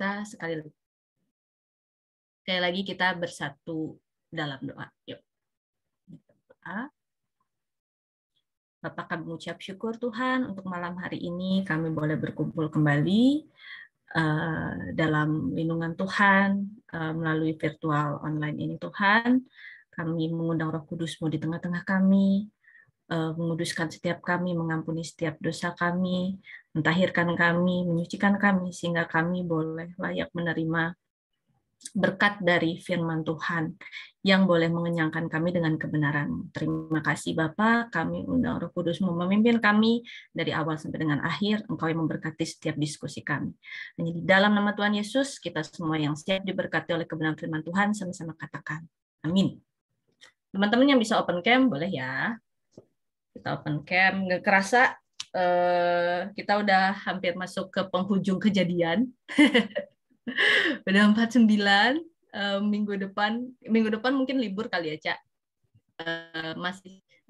kita sekali lagi kita bersatu dalam doa. Yuk. Doa. Bapak, kami mengucap syukur Tuhan untuk malam hari ini kami boleh berkumpul kembali dalam lindungan Tuhan melalui virtual online ini Tuhan. Kami mengundang Roh Kudus-Mu di tengah-tengah kami, menguduskan setiap kami, mengampuni setiap dosa kami, mentahirkan kami, menyucikan kami, sehingga kami boleh layak menerima berkat dari firman Tuhan yang boleh mengenyangkan kami dengan kebenaran. Terima kasih Bapa, kami undang Roh Kudus memimpin kami dari awal sampai dengan akhir. Engkau yang memberkati setiap diskusi kami. Hanya di dalam nama Tuhan Yesus, kita semua yang siap diberkati oleh kebenaran firman Tuhan, sama-sama katakan. Amin. Teman-teman yang bisa open cam, boleh ya. Kita open cam. Nggak kerasa, kita udah hampir masuk ke penghujung kejadian. Udah 49. Minggu depan mungkin libur kali ya, Cak.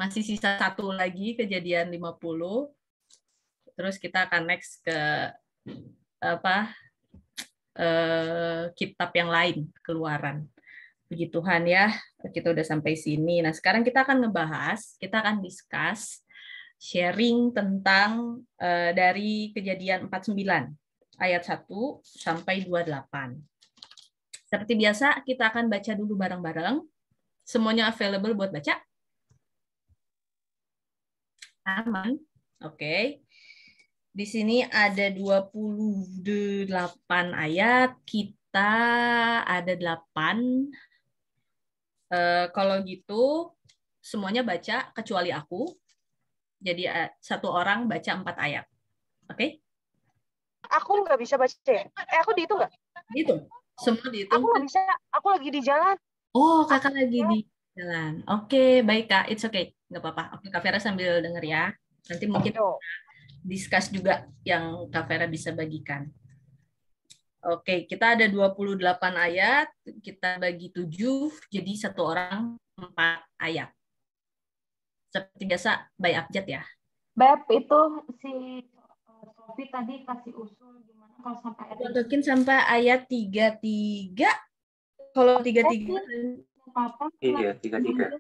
Masih sisa satu lagi kejadian 50. Terus kita akan next ke kitab yang lain, Keluaran. Puji Tuhan ya, kita udah sampai sini. Nah, sekarang kita akan discuss sharing tentang dari kejadian 49 ayat 1 sampai 28. Seperti biasa, kita akan baca dulu bareng-bareng. Semuanya available buat baca? Aman. Oke. Di sini ada 28 ayat. Kita ada 8. Kalau gitu, semuanya baca kecuali aku. Jadi satu orang baca 4 ayat. Oke? Aku nggak bisa baca ya? Aku di itu nggak? Dihitung. Semua dihitung. Aku nggak bisa. Aku lagi di jalan. Oh, kakak lagi di jalan. Oke, baik Kak. It's okay. Nggak apa-apa. Oke, Kak Vera sambil denger ya. Nanti mungkin discuss juga yang Kak Vera bisa bagikan. Oke, kita ada 28 ayat. Kita bagi 7. Jadi satu orang 4 ayat. Seperti biasa, by abjad ya. Beb, itu si Sofi tadi kasih usul gimana kalau sampai ayat Mungkin sampai ayat 33. Kalau 33 apa? Iya, 33.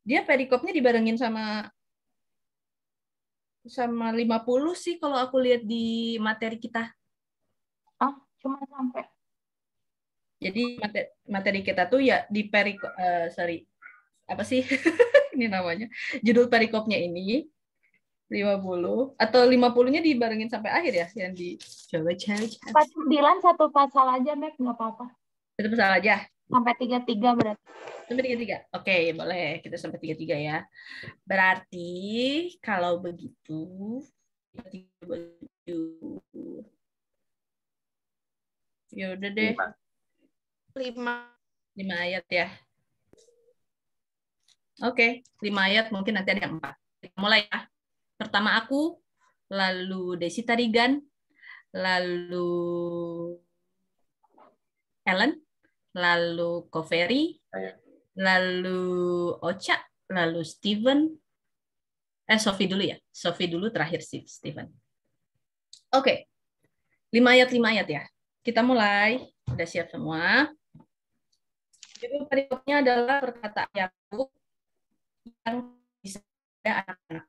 Dia perikopnya dibarengin sama 50 sih kalau aku lihat di materi kita. Cuma sampai. Jadi materi kita tuh ya di perikop apa sih ini namanya? Judul perikopnya ini 50 atau 50-nya dibarengin sampai akhir ya yang coba cari. 49 satu pasal aja, Beb, nggak apa-apa. Satu pasal aja. Sampai 33 berarti. Sampai 33. Oke, boleh kita sampai 33 ya. Berarti kalau begitu 37. Ya udah deh. 5 ayat ya. Oke, 5 ayat mungkin nanti ada yang 4. Kita mulai ya. Pertama aku, lalu Desi Tarigan, lalu Ellen, lalu Koferi, lalu Ocha, lalu Steven. Sophie dulu ya. Sophie dulu terakhir Steven. Oke. 5 ayat ya. Kita mulai. Udah siap semua. Judul perikopnya adalah perkataan Yakub yang bisa anak-anak.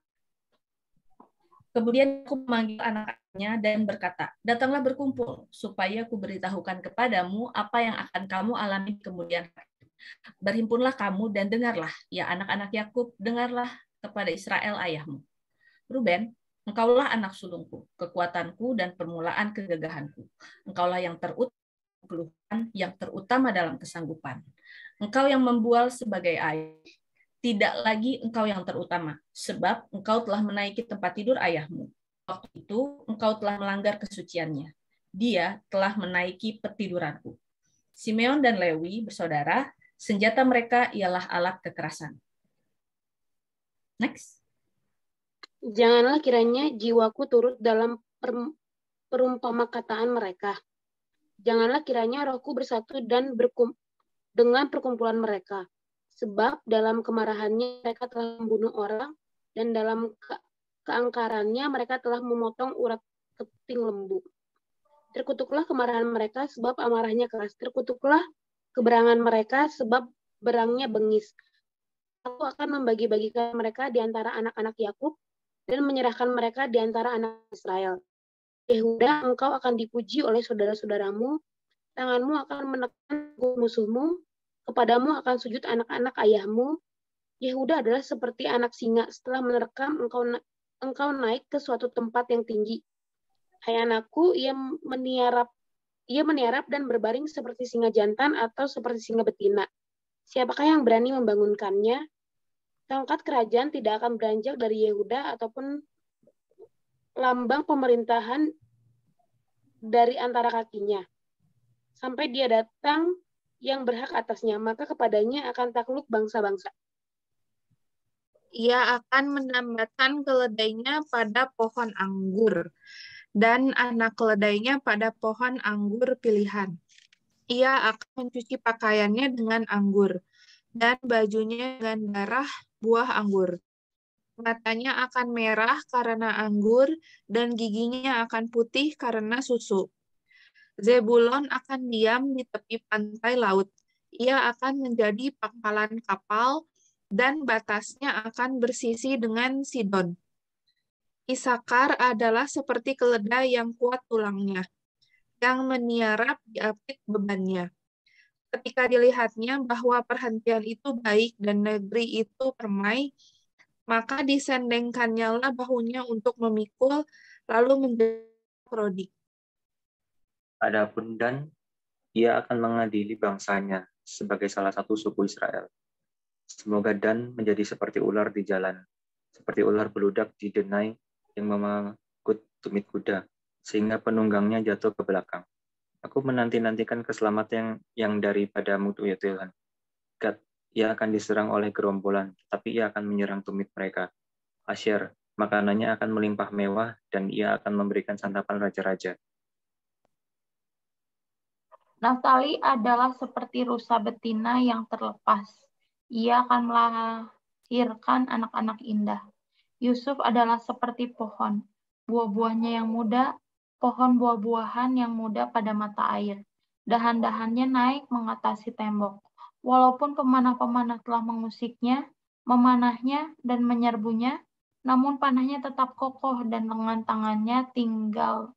Kemudian aku memanggil anak-anaknya dan berkata, datanglah berkumpul, supaya aku beritahukan kepadamu apa yang akan kamu alami kemudian hari. Berhimpunlah kamu dan dengarlah, ya anak-anak Yakub, dengarlah kepada Israel ayahmu. Ruben, engkaulah anak sulungku, kekuatanku dan permulaan kegagahanku. Engkaulah yang terutama dalam kesanggupan. Engkau yang membual sebagai ayah. Tidak lagi engkau yang terutama, sebab engkau telah menaiki tempat tidur ayahmu. Waktu itu engkau telah melanggar kesuciannya. Dia telah menaiki petiduranku. Simeon dan Lewi bersaudara, senjata mereka ialah alat kekerasan. Next. Janganlah kiranya jiwaku turut dalam perumpama kataan mereka. Janganlah kiranya rohku bersatu dan dengan perkumpulan mereka. Sebab dalam kemarahannya mereka telah membunuh orang, dan dalam keangkarannya mereka telah memotong urat keping lembu. Terkutuklah kemarahan mereka sebab amarahnya keras. Terkutuklah keberangan mereka sebab berangnya bengis. Aku akan membagi-bagikan mereka di antara anak-anak Yakub dan menyerahkan mereka di antara anak Israel. Yehuda, engkau akan dipuji oleh saudara-saudaramu, tanganmu akan menekan musuhmu, kepadamu akan sujud anak-anak ayahmu. Yehuda adalah seperti anak singa, setelah menerkam engkau naik ke suatu tempat yang tinggi. Hai anakku, ia meniarap dan berbaring seperti singa jantan atau seperti singa betina. Siapakah yang berani membangunkannya? Tongkat kerajaan tidak akan beranjak dari Yehuda ataupun lambang pemerintahan dari antara kakinya. Sampai dia datang yang berhak atasnya, maka kepadanya akan takluk bangsa-bangsa. Ia akan menambatkan keledainya pada pohon anggur, dan anak keledainya pada pohon anggur pilihan. Ia akan mencuci pakaiannya dengan anggur, dan bajunya dengan darah buah anggur. Matanya akan merah karena anggur, dan giginya akan putih karena susu. Zebulon akan diam di tepi pantai laut. Ia akan menjadi pangkalan kapal, dan batasnya akan bersisi dengan Sidon. Isakar adalah seperti keledai yang kuat tulangnya, yang meniarap di apit bebannya. Ketika dilihatnya bahwa perhentian itu baik dan negeri itu permai, maka disendengkannya lah bahunya untuk memikul, lalu menjadi prodi. Adapun Dan, ia akan mengadili bangsanya sebagai salah satu suku Israel. Semoga Dan menjadi seperti ular di jalan, seperti ular beludak di denai yang memangkut tumit kuda, sehingga penunggangnya jatuh ke belakang. Aku menanti-nantikan keselamatan yang daripadamu, ya Tuhan. Gad, ia akan diserang oleh gerombolan, tapi ia akan menyerang tumit mereka. Asher, makanannya akan melimpah mewah, dan ia akan memberikan santapan raja-raja. Naftali adalah seperti rusa betina yang terlepas. Ia akan melahirkan anak-anak indah. Yusuf adalah seperti pohon, buah-buahnya yang muda, pohon buah-buahan yang muda pada mata air. Dahan-dahannya naik mengatasi tembok. Walaupun pemanah-pemanah telah mengusiknya, memanahnya, dan menyerbunya, namun panahnya tetap kokoh dan lengan tangannya tinggal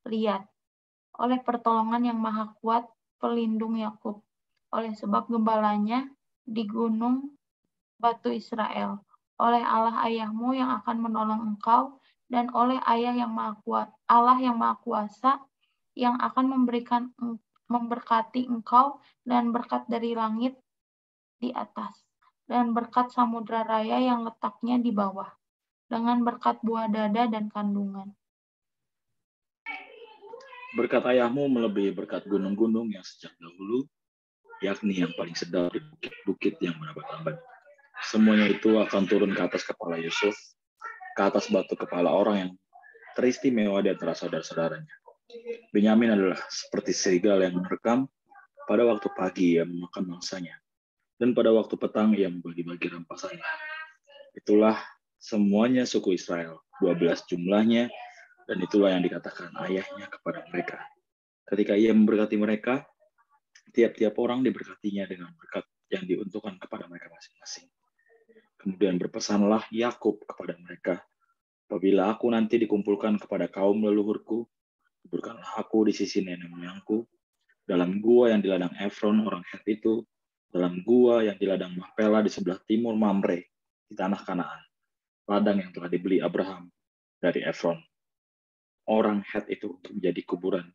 liat. Oleh pertolongan yang maha kuat, pelindung Yakub, oleh sebab gembalanya di gunung batu Israel, oleh Allah ayahmu yang akan menolong engkau, dan oleh Allah yang maha kuasa yang akan memberkati engkau, dan berkat dari langit di atas, dan berkat samudra raya yang letaknya di bawah, dengan berkat buah dada dan kandungan. Berkat ayahmu melebihi berkat gunung-gunung yang sejak dahulu, yakni yang paling sedap di bukit-bukit yang berabad-abad. Semuanya itu akan turun ke atas kepala Yusuf, ke atas batu kepala orang yang teristimewa di antara saudara-saudaranya. Benyamin adalah seperti serigala yang menerkam, pada waktu pagi ia memakan mangsanya, dan pada waktu petang ia membagi-bagi rampasannya. Itulah semuanya suku Israel, 12 jumlahnya, dan itulah yang dikatakan ayahnya kepada mereka. Ketika ia memberkati mereka, tiap-tiap orang diberkatinya dengan berkat yang diuntukkan kepada mereka masing-masing. Kemudian berpesanlah Yakub kepada mereka, apabila aku nanti dikumpulkan kepada kaum leluhurku, kuburkanlah aku di sisi nenek moyangku, dalam gua yang di ladang Efron orang Het itu, dalam gua yang di ladang Mahpela di sebelah timur Mamre, di tanah Kanaan, ladang yang telah dibeli Abraham dari Efron orang Het itu untuk menjadi kuburan.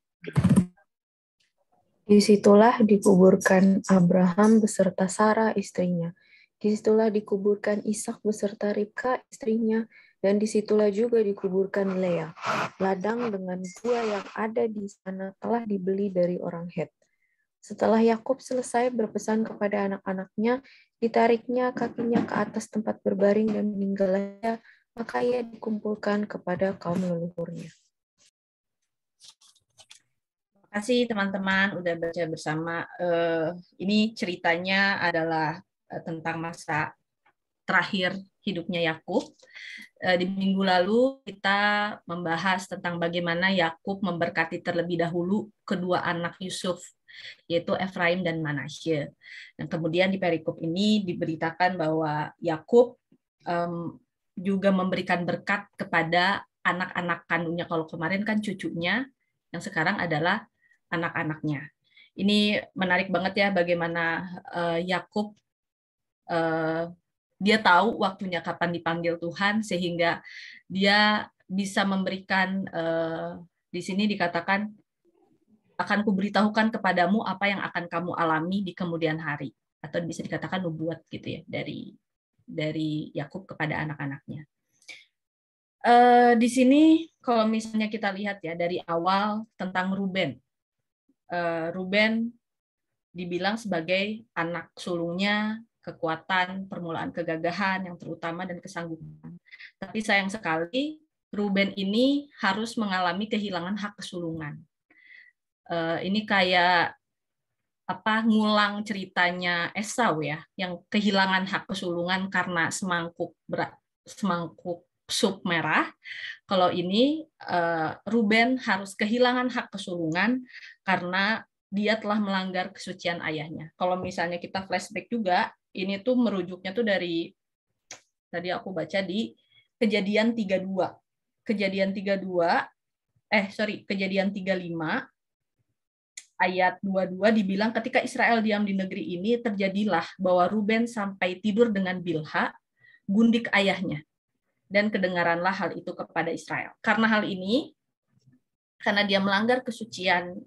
Disitulah dikuburkan Abraham beserta Sarah istrinya. Disitulah dikuburkan Ishak beserta Ribka istrinya. Dan disitulah juga dikuburkan Lea. Ladang dengan gua yang ada di sana telah dibeli dari orang Het. Setelah Yakub selesai berpesan kepada anak-anaknya, ditariknya kakinya ke atas tempat berbaring dan meninggalnya, maka ia dikumpulkan kepada kaum leluhurnya. Terima kasih teman-teman udah baca bersama. Ini ceritanya adalah tentang masa terakhir hidupnya Yakub. Di minggu lalu kita membahas tentang bagaimana Yakub memberkati terlebih dahulu kedua anak Yusuf, yaitu Efraim dan Manasye. Dan kemudian di perikop ini diberitakan bahwa Yakub juga memberikan berkat kepada anak-anak kandungnya. Kalau kemarin kan cucunya, yang sekarang adalah anak-anaknya. Ini menarik banget ya bagaimana Yakub dia tahu waktunya kapan dipanggil Tuhan, sehingga dia bisa memberikan, di sini dikatakan, akan kuberitahukan kepadamu apa yang akan kamu alami di kemudian hari, atau bisa dikatakan nubuat gitu ya dari Yakub kepada anak-anaknya. Di sini kalau misalnya kita lihat ya dari awal tentang Ruben. Ruben dibilang sebagai anak sulungnya, kekuatan, permulaan kegagahan yang terutama dan kesanggupan. Tapi sayang sekali Ruben ini harus mengalami kehilangan hak kesulungan. Ini kayak ngulang ceritanya Esau ya, yang kehilangan hak kesulungan karena semangkuk sup merah. Kalau ini Ruben harus kehilangan hak kesulungan karena dia telah melanggar kesucian ayahnya. Kalau misalnya kita flashback juga, ini tuh merujuknya tuh dari tadi aku baca di Kejadian 32. Kejadian 35 ayat 22 dibilang ketika Israel diam di negeri ini terjadilah bahwa Ruben sampai tidur dengan Bilha, gundik ayahnya. Dan kedengaranlah hal itu kepada Israel. Karena hal ini, karena dia melanggar kesucian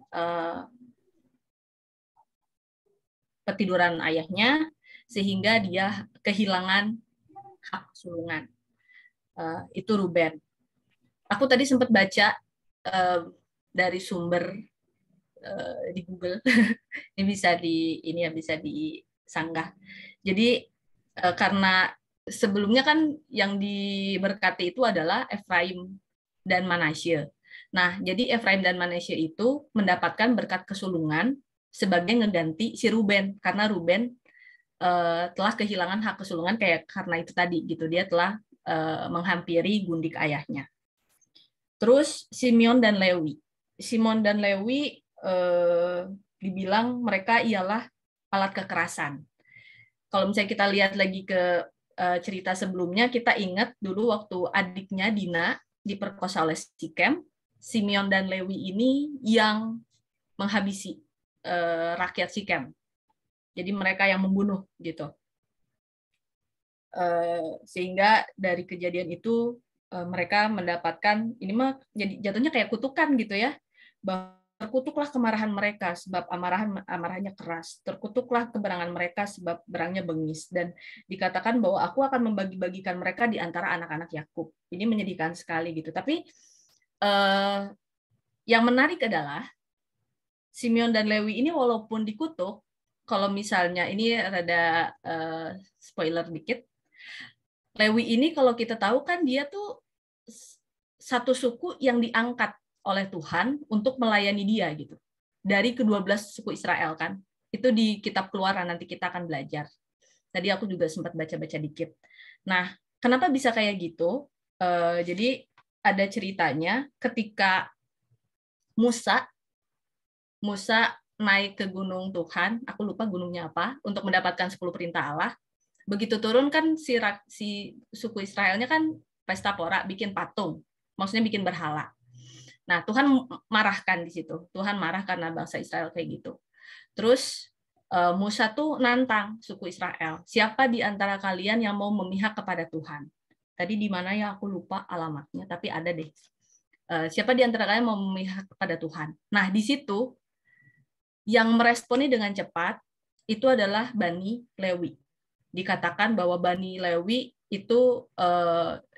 ketiduran ayahnya, sehingga dia kehilangan hak kesulungan. Itu Ruben. Aku tadi sempat baca dari sumber di Google. Ini bisa disanggah. Jadi karena sebelumnya kan yang diberkati itu adalah Efraim dan Manasye. Nah, jadi Efraim dan Manasye itu mendapatkan berkat kesulungan sebagai ngeganti si Ruben, karena Ruben telah kehilangan hak kesulungan karena itu tadi gitu, dia telah menghampiri gundik ayahnya. Terus Simeon dan Lewi. Simeon dan Lewi dibilang mereka ialah alat kekerasan. Kalau misalnya kita lihat lagi ke cerita sebelumnya, kita ingat dulu waktu adiknya Dina diperkosa oleh Sikem, Simeon dan Lewi ini yang menghabisi rakyat Sikem. Jadi mereka yang membunuh gitu. Sehingga dari kejadian itu mereka mendapatkan, ini mah jadi jatuhnya kayak kutukan gitu ya, bahwa terkutuklah kemarahan mereka sebab amarahnya keras, terkutuklah keberangan mereka sebab berangnya bengis, dan dikatakan bahwa aku akan membagi-bagikan mereka di antara anak-anak Yakub. Ini menyedihkan sekali gitu. Tapi yang menarik adalah Simeon dan Lewi ini walaupun dikutuk, kalau misalnya ini rada spoiler dikit, Lewi ini kalau kita tahu kan dia tuh satu suku yang diangkat oleh Tuhan untuk melayani dia gitu. Dari ke-12 suku Israel kan. Itu di kitab Keluaran, nanti kita akan belajar. Tadi aku juga sempat baca-baca dikit. Nah, kenapa bisa kayak gitu? Jadi ada ceritanya ketika Musa naik ke gunung Tuhan, aku lupa gunungnya apa, untuk mendapatkan 10 perintah Allah. Begitu turun kan si suku Israelnya kan pesta pora, bikin patung. Maksudnya bikin berhala. Nah, Tuhan marahkan di situ. Tuhan marah karena bangsa Israel kayak gitu. Terus Musa tuh nantang suku Israel. Siapa di antara kalian yang mau memihak kepada Tuhan? Tadi di mana ya aku lupa alamatnya, tapi ada deh. Siapa di antara kalian mau memihak kepada Tuhan? Nah, di situ yang meresponi dengan cepat itu adalah Bani Lewi. Dikatakan bahwa Bani Lewi itu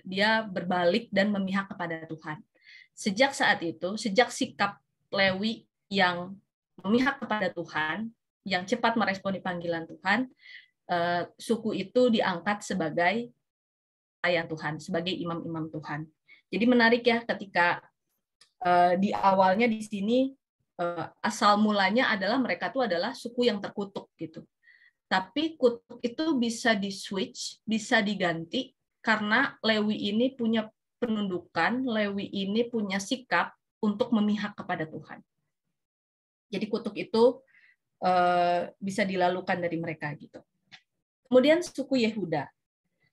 dia berbalik dan memihak kepada Tuhan. Sejak saat itu, sejak sikap Lewi yang memihak kepada Tuhan, yang cepat meresponi panggilan Tuhan, suku itu diangkat sebagai pelayan Tuhan, sebagai imam-imam Tuhan. Jadi menarik ya ketika di awalnya di sini asal mulanya adalah mereka tuh adalah suku yang terkutuk gitu. Tapi kutuk itu bisa di-switch, bisa diganti, karena Lewi ini punya penundukan, Lewi ini punya sikap untuk memihak kepada Tuhan. Jadi kutuk itu bisa dilalukan dari mereka gitu. Kemudian suku Yehuda.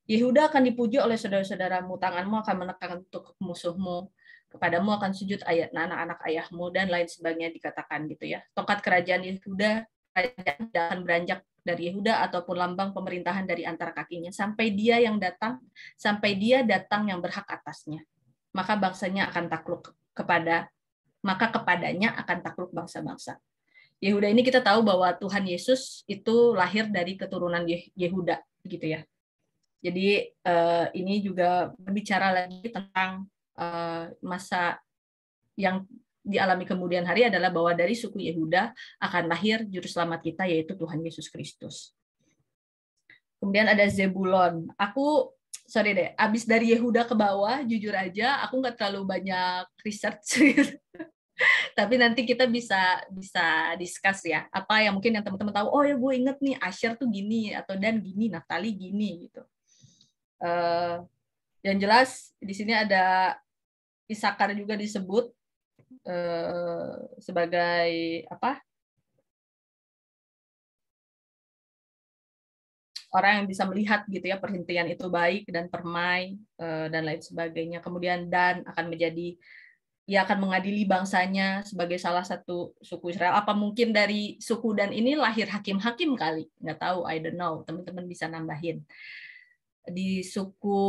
Yehuda akan dipuji oleh saudara-saudaramu, tanganmu akan menekan untuk musuhmu, kepadamu akan sujud anak-anak ayahmu, dan lain sebagainya dikatakan gitu ya. Tongkat kerajaan Yehuda, kerajaan tidak akan beranjak dari Yehuda ataupun lambang pemerintahan dari antara kakinya sampai dia datang yang berhak atasnya. Maka bangsanya akan takluk kepadanya akan takluk bangsa-bangsa. Yehuda ini kita tahu bahwa Tuhan Yesus itu lahir dari keturunan Yehuda gitu ya. Jadi ini juga berbicara lagi tentang masa yang dialami kemudian hari adalah bahwa dari suku Yehuda akan lahir juru selamat kita, yaitu Tuhan Yesus Kristus. Kemudian ada Zebulon. Aku sorry deh, abis dari Yehuda ke bawah, jujur aja aku nggak terlalu banyak research. Tapi nanti kita bisa discuss ya, apa yang mungkin yang teman-teman tahu. Oh ya, gue inget nih Asher tuh gini, atau Dan gini, Naftali gini gitu. Yang jelas di sini ada Isakar juga disebut sebagai apa? Orang yang bisa melihat gitu ya, perhentian itu baik dan permai dan lain sebagainya. Kemudian Dan akan menjadi, ia akan mengadili bangsanya sebagai salah satu suku Israel. Apa mungkin dari suku Dan ini lahir hakim-hakim kali? Nggak tahu, I don't know. Teman-teman bisa nambahin. Di suku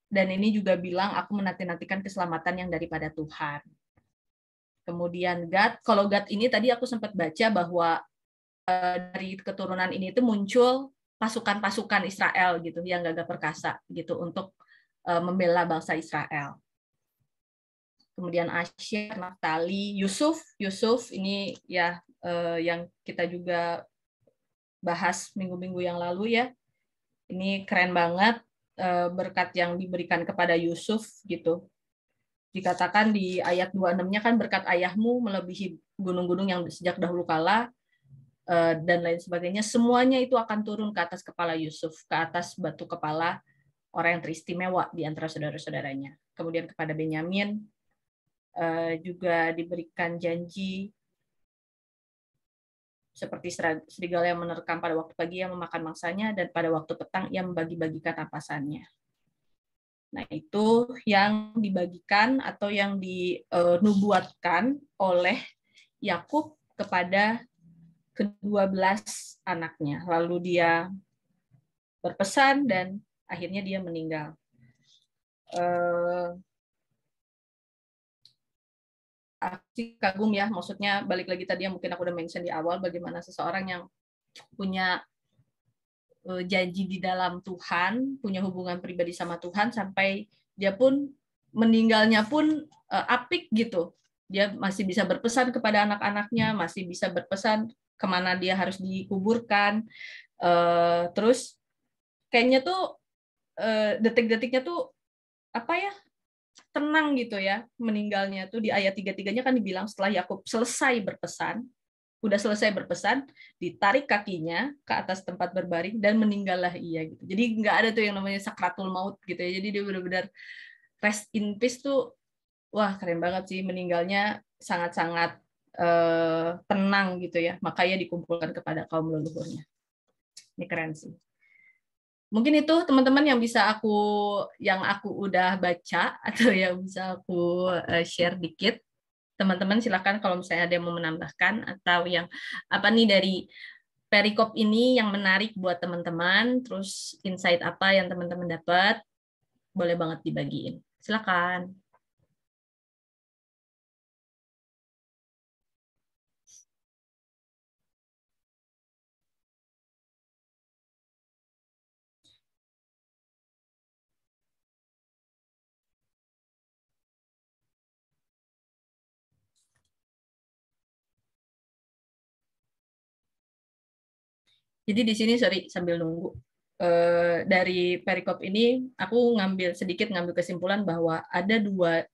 Dan ini juga bilang, aku menanti-nantikan keselamatan yang daripada Tuhan. Kemudian Gad, kalau Gad ini tadi aku sempat baca bahwa dari keturunan ini itu muncul pasukan-pasukan Israel gitu yang gagah perkasa gitu untuk membela bangsa Israel. Kemudian Asher, Naftali, Yusuf ini ya yang kita juga bahas minggu-minggu yang lalu ya. Ini keren banget berkat yang diberikan kepada Yusuf gitu. Dikatakan di ayat 26-nya kan berkat ayahmu melebihi gunung-gunung yang sejak dahulu kala dan lain sebagainya. Semuanya itu akan turun ke atas kepala Yusuf, ke atas batu kepala orang yang teristimewa di antara saudara-saudaranya. Kemudian kepada Benyamin juga diberikan janji seperti serigala yang menerkam pada waktu pagi yang memakan mangsanya, dan pada waktu petang yang membagi-bagikan rampasannya. Nah, itu yang dibagikan atau yang dinubuatkan oleh Yakub kepada ke-12 anaknya. Lalu dia berpesan dan akhirnya dia meninggal. Aku kagum ya, maksudnya balik lagi tadi yang mungkin aku udah mention di awal, bagaimana seseorang yang punya janji di dalam Tuhan, punya hubungan pribadi sama Tuhan, sampai dia pun meninggalnya pun apik gitu. Dia masih bisa berpesan kepada anak-anaknya, masih bisa berpesan kemana dia harus dikuburkan. Terus kayaknya tuh detik-detiknya tuh apa ya, tenang gitu ya meninggalnya tuh. Di ayat 3-3-nya kan dibilang setelah Yakub selesai berpesan, ditarik kakinya ke atas tempat berbaring dan meninggallah ia gitu. Jadi nggak ada tuh yang namanya sakratul maut gitu ya. Jadi dia benar-benar rest in peace tuh. Wah, keren banget sih, meninggalnya sangat-sangat tenang gitu ya. Makanya dikumpulkan kepada kaum leluhurnya. Ini keren sih. Mungkin itu teman-teman yang aku udah baca atau yang bisa aku share dikit. Teman-teman silakan kalau misalnya ada yang mau menambahkan atau yang apa nih dari perikop ini yang menarik buat teman-teman, terus insight apa yang teman-teman dapat, boleh banget dibagiin. Silakan. Jadi di sini sambil nunggu dari perikop ini aku ngambil kesimpulan bahwa ada dua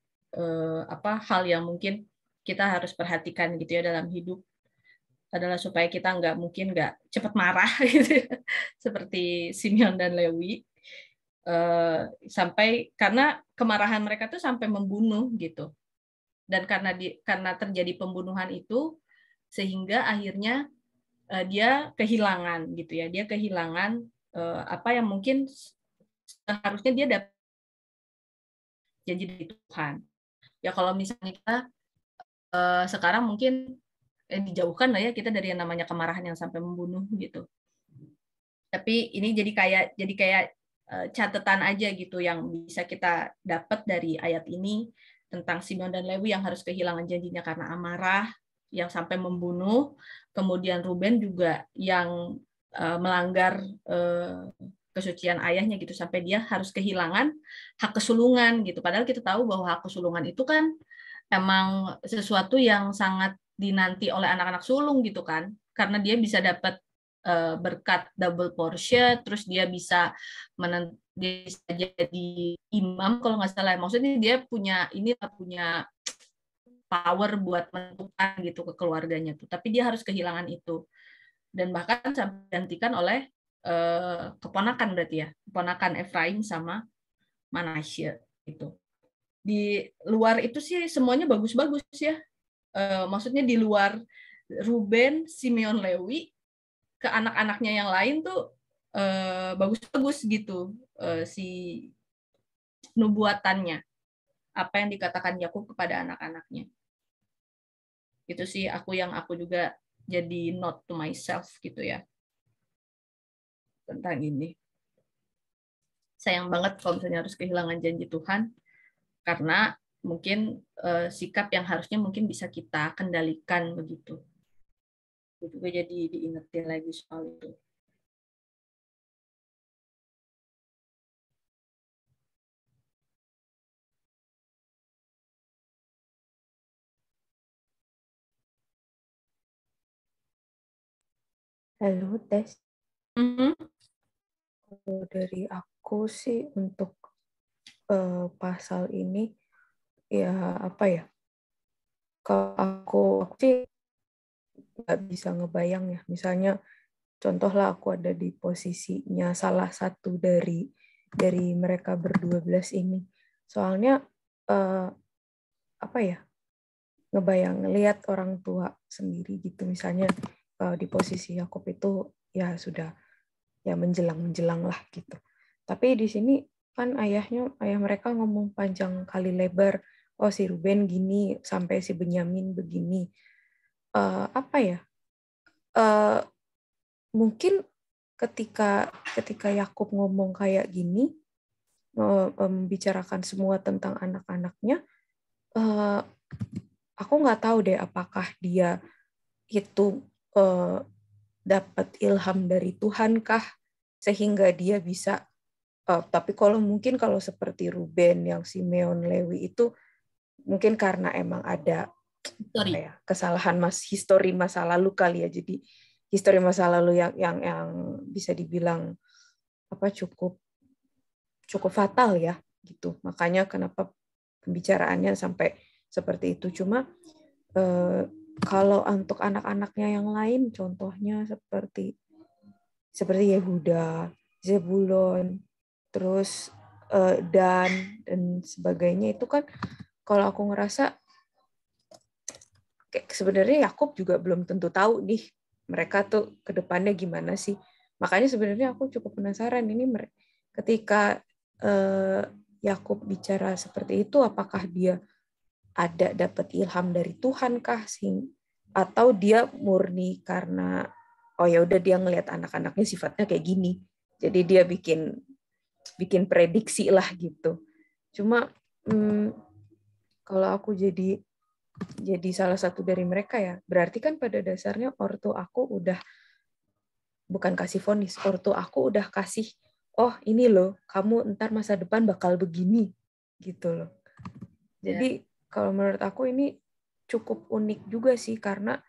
hal yang mungkin kita harus perhatikan gitu ya dalam hidup. adalah supaya kita nggak cepat marah gitu, seperti Simeon dan Lewi, sampai karena kemarahan mereka tuh sampai membunuh gitu. Dan karena terjadi pembunuhan itu, sehingga akhirnya dia kehilangan gitu ya, dia kehilangan apa yang mungkin seharusnya dia dapat janji dari Tuhan. Ya kalau misalnya kita sekarang mungkin dijauhkan lah ya kita dari yang namanya kemarahan yang sampai membunuh gitu. Tapi ini jadi kayak catatan aja gitu yang bisa kita dapat dari ayat ini tentang Simeon dan Lewi yang harus kehilangan janjinya karena amarah, yang sampai membunuh. Kemudian Ruben juga yang melanggar kesucian ayahnya gitu sampai dia harus kehilangan hak kesulungan gitu. Padahal kita tahu bahwa hak kesulungan itu kan emang sesuatu yang sangat dinanti oleh anak-anak sulung gitu kan, karena dia bisa dapat berkat double portion, terus dia bisa jadi imam kalau nggak salah. Maksudnya dia punya power buat menentukan gitu ke keluarganya tuh, tapi dia harus kehilangan itu dan bahkan sampai digantikan oleh keponakan berarti ya, keponakan Efraim sama Manasye itu. Di luar itu sih semuanya bagus-bagus ya. Maksudnya di luar Ruben, Simeon, Lewi, ke anak-anaknya yang lain tuh bagus-bagus gitu si nubuatannya. Apa yang dikatakan Yakub kepada anak-anaknya. Itu sih aku juga jadi note to myself gitu ya. Tentang ini. Sayang banget kalau misalnya harus kehilangan janji Tuhan, karena mungkin sikap yang harusnya mungkin bisa kita kendalikan begitu. Itu juga jadi diingetin lagi soal itu. Halo, Tes. Mm-hmm. Dari aku sih untuk pasal ini, ya apa ya, kalau aku sih nggak bisa ngebayang ya, misalnya contohlah aku ada di posisinya salah satu dari mereka ber-12 ini, soalnya apa ya, ngebayang lihat orang tua sendiri gitu, misalnya di posisi Yakub itu ya sudah ya menjelang lah gitu, tapi di sini kan ayah mereka ngomong panjang kali lebar, oh si Ruben gini sampai si Benyamin begini, apa ya, mungkin ketika Yakub ngomong kayak gini, membicarakan semua tentang anak-anaknya, aku nggak tahu deh apakah dia itu dapat ilham dari Tuhan kah sehingga dia bisa, tapi kalau seperti Ruben, yang Simeon, Lewi itu mungkin karena emang ada kesalahan histori masa lalu kali ya, jadi histori masa lalu yang bisa dibilang apa cukup fatal ya gitu, makanya kenapa pembicaraannya sampai seperti itu. Cuma kalau untuk anak-anaknya yang lain, contohnya seperti Yehuda, Zebulon, terus Dan sebagainya, itu kan kalau aku ngerasa kayak sebenarnya Yakub juga belum tentu tahu nih mereka tuh ke depannya gimana sih. Makanya sebenarnya aku cukup penasaran ini ketika Yakub bicara seperti itu, apakah dia ada dapat ilham dari Tuhan kah, atau dia murni karena oh ya udah dia ngelihat anak-anaknya sifatnya kayak gini, jadi dia bikin prediksi lah gitu. Cuma kalau aku jadi salah satu dari mereka ya, berarti kan pada dasarnya ortu aku udah bukan kasih vonis, ortu aku udah kasih, oh ini loh kamu ntar masa depan bakal begini gitu loh. Jadi kalau menurut aku ini cukup unik juga sih, karena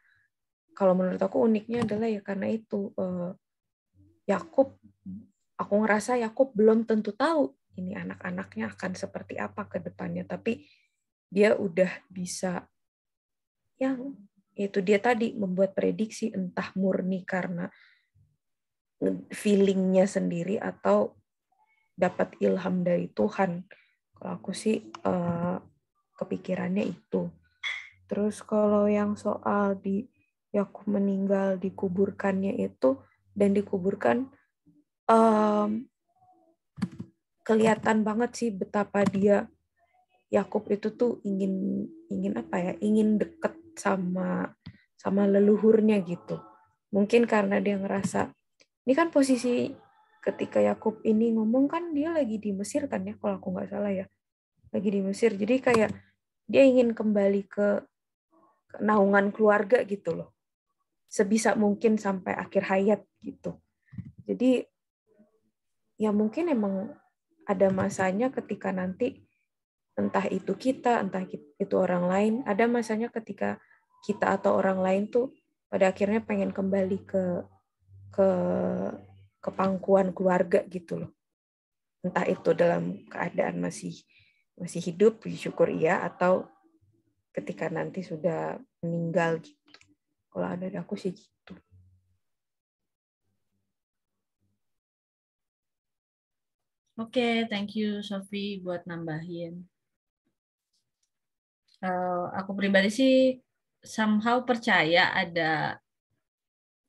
kalau menurut aku uniknya adalah ya karena itu Yakub, aku ngerasa Yakub belum tentu tahu ini anak-anaknya akan seperti apa ke depannya, tapi dia udah bisa yang itu dia tadi membuat prediksi, entah murni karena feelingnya sendiri atau dapat ilham dari Tuhan. Kalau aku sih kepikirannya itu. Terus kalau yang soal di Yakub meninggal dikuburkannya itu dan dikuburkan, kelihatan banget sih betapa dia Yakub itu tuh ingin apa ya, ingin deket sama leluhurnya gitu. Mungkin karena dia ngerasa ini kan posisi ketika Yakub ini ngomong kan dia lagi di Mesir kan ya, kalau aku nggak salah ya, lagi di Mesir. Jadi kayak dia ingin kembali ke naungan keluarga gitu loh, sebisa mungkin sampai akhir hayat gitu. Jadi ya mungkin emang ada masanya ketika nanti entah itu kita, entah itu orang lain, ada masanya ketika kita atau orang lain tuh pada akhirnya pengen kembali ke pangkuan keluarga gitu loh. Entah itu dalam keadaan masih hidup, syukur iya, atau ketika nanti sudah meninggal gitu. Kalau ada aku sih gitu. Oke, thank you Sophie buat nambahin. Aku pribadi sih somehow percaya ada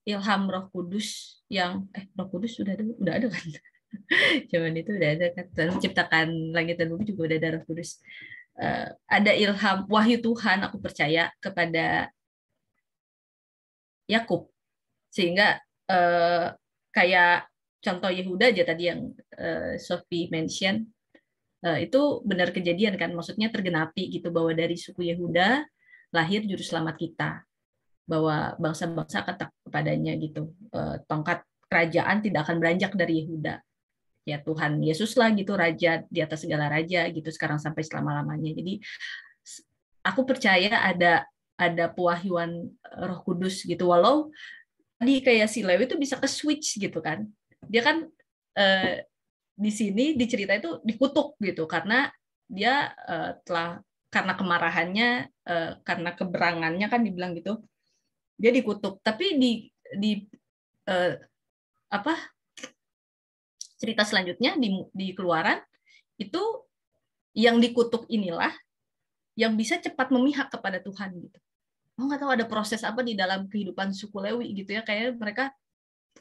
ilham Roh Kudus yang Roh Kudus udah ada kan? Zaman itu udah ada kan, menciptakan langit dan bumi juga udah ada Roh Kudus. Ada ilham wahyu Tuhan, aku percaya kepada Yakub, sehingga kayak contoh Yehuda aja tadi yang Sophie mention, itu benar kejadian kan, maksudnya tergenapi gitu, bahwa dari suku Yehuda lahir juru selamat kita, bahwa bangsa-bangsa akan takut kepadanya gitu. Tongkat kerajaan tidak akan beranjak dari Yehuda. Ya Tuhan Yesus lah gitu, raja di atas segala raja gitu, sekarang sampai selama-lamanya. Jadi aku percaya ada pewahyuan Roh Kudus gitu, walau tadi kayak si Lewi itu bisa ke switch gitu kan. Dia kan di sini di cerita itu dikutuk gitu karena dia karena kemarahannya, karena keberangannya kan dibilang gitu, dia dikutuk. Tapi di cerita selanjutnya di Keluaran itu yang dikutuk inilah yang bisa cepat memihak kepada Tuhan gitu. Nggak tahu ada proses apa di dalam kehidupan suku Lewi gitu ya, kayak mereka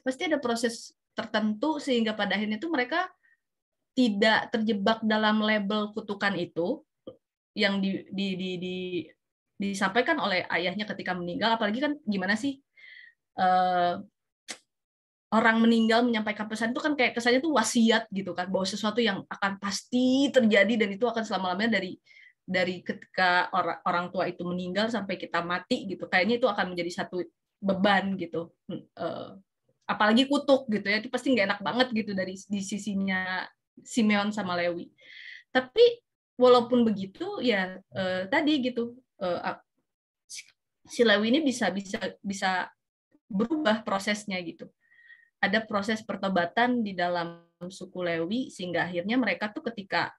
pasti ada proses tertentu sehingga pada akhirnya itu mereka tidak terjebak dalam label kutukan itu yang disampaikan oleh ayahnya ketika meninggal. Apalagi kan gimana sih orang meninggal menyampaikan pesan itu kan kayak kesannya tuh wasiat gitu kan, bahwa sesuatu yang akan pasti terjadi dan itu akan selama-lamanya dari ketika orang tua itu meninggal sampai kita mati gitu. Kayaknya itu akan menjadi satu beban gitu. Apalagi kutuk gitu ya, itu pasti nggak enak banget gitu dari di sisinya Simeon sama Lewi. Tapi walaupun begitu ya tadi gitu, si Lewi ini bisa berubah prosesnya gitu. Ada proses pertobatan di dalam suku Lewi sehingga akhirnya mereka tuh ketika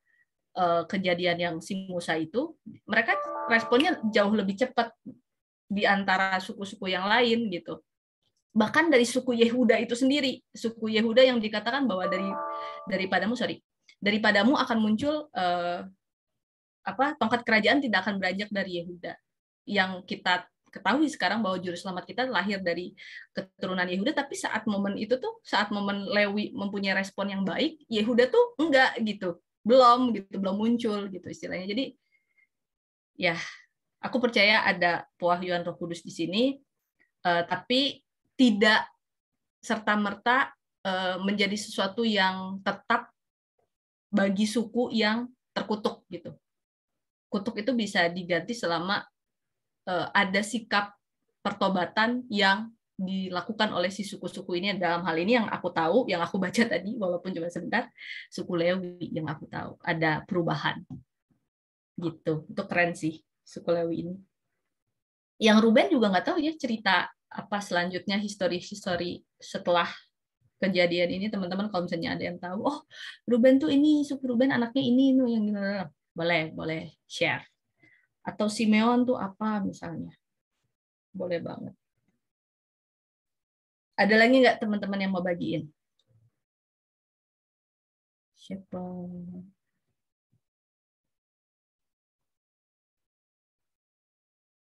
kejadian yang si Musa itu, mereka responnya jauh lebih cepat di antara suku-suku yang lain gitu. Bahkan dari suku Yehuda itu sendiri, suku Yehuda yang dikatakan bahwa daripadamu akan muncul tongkat kerajaan tidak akan beranjak dari Yehuda. Yang kita ketahui sekarang bahwa juru selamat kita lahir dari keturunan Yehuda, tapi saat momen Lewi mempunyai respon yang baik, Yehuda tuh enggak gitu. Belum muncul gitu istilahnya. Jadi ya aku percaya ada pewahyuan Roh Kudus di sini, tapi tidak serta-merta menjadi sesuatu yang tetap bagi suku yang terkutuk gitu. Kutuk itu bisa diganti selama ada sikap pertobatan yang dilakukan oleh si suku-suku ini. Dalam hal ini yang aku tahu, yang aku baca tadi, walaupun cuma sebentar, suku Lewi yang aku tahu ada perubahan gitu. Itu keren sih suku Lewi ini. Yang Ruben juga nggak tahu ya cerita apa selanjutnya, histori setelah kejadian ini. Teman-teman kalau misalnya ada yang tahu, oh Ruben tuh ini, suku Ruben anaknya ini yang gimana, boleh share. Atau Simeon tuh apa misalnya. boleh banget. Ada lagi nggak teman-teman yang mau bagiin? Siapa?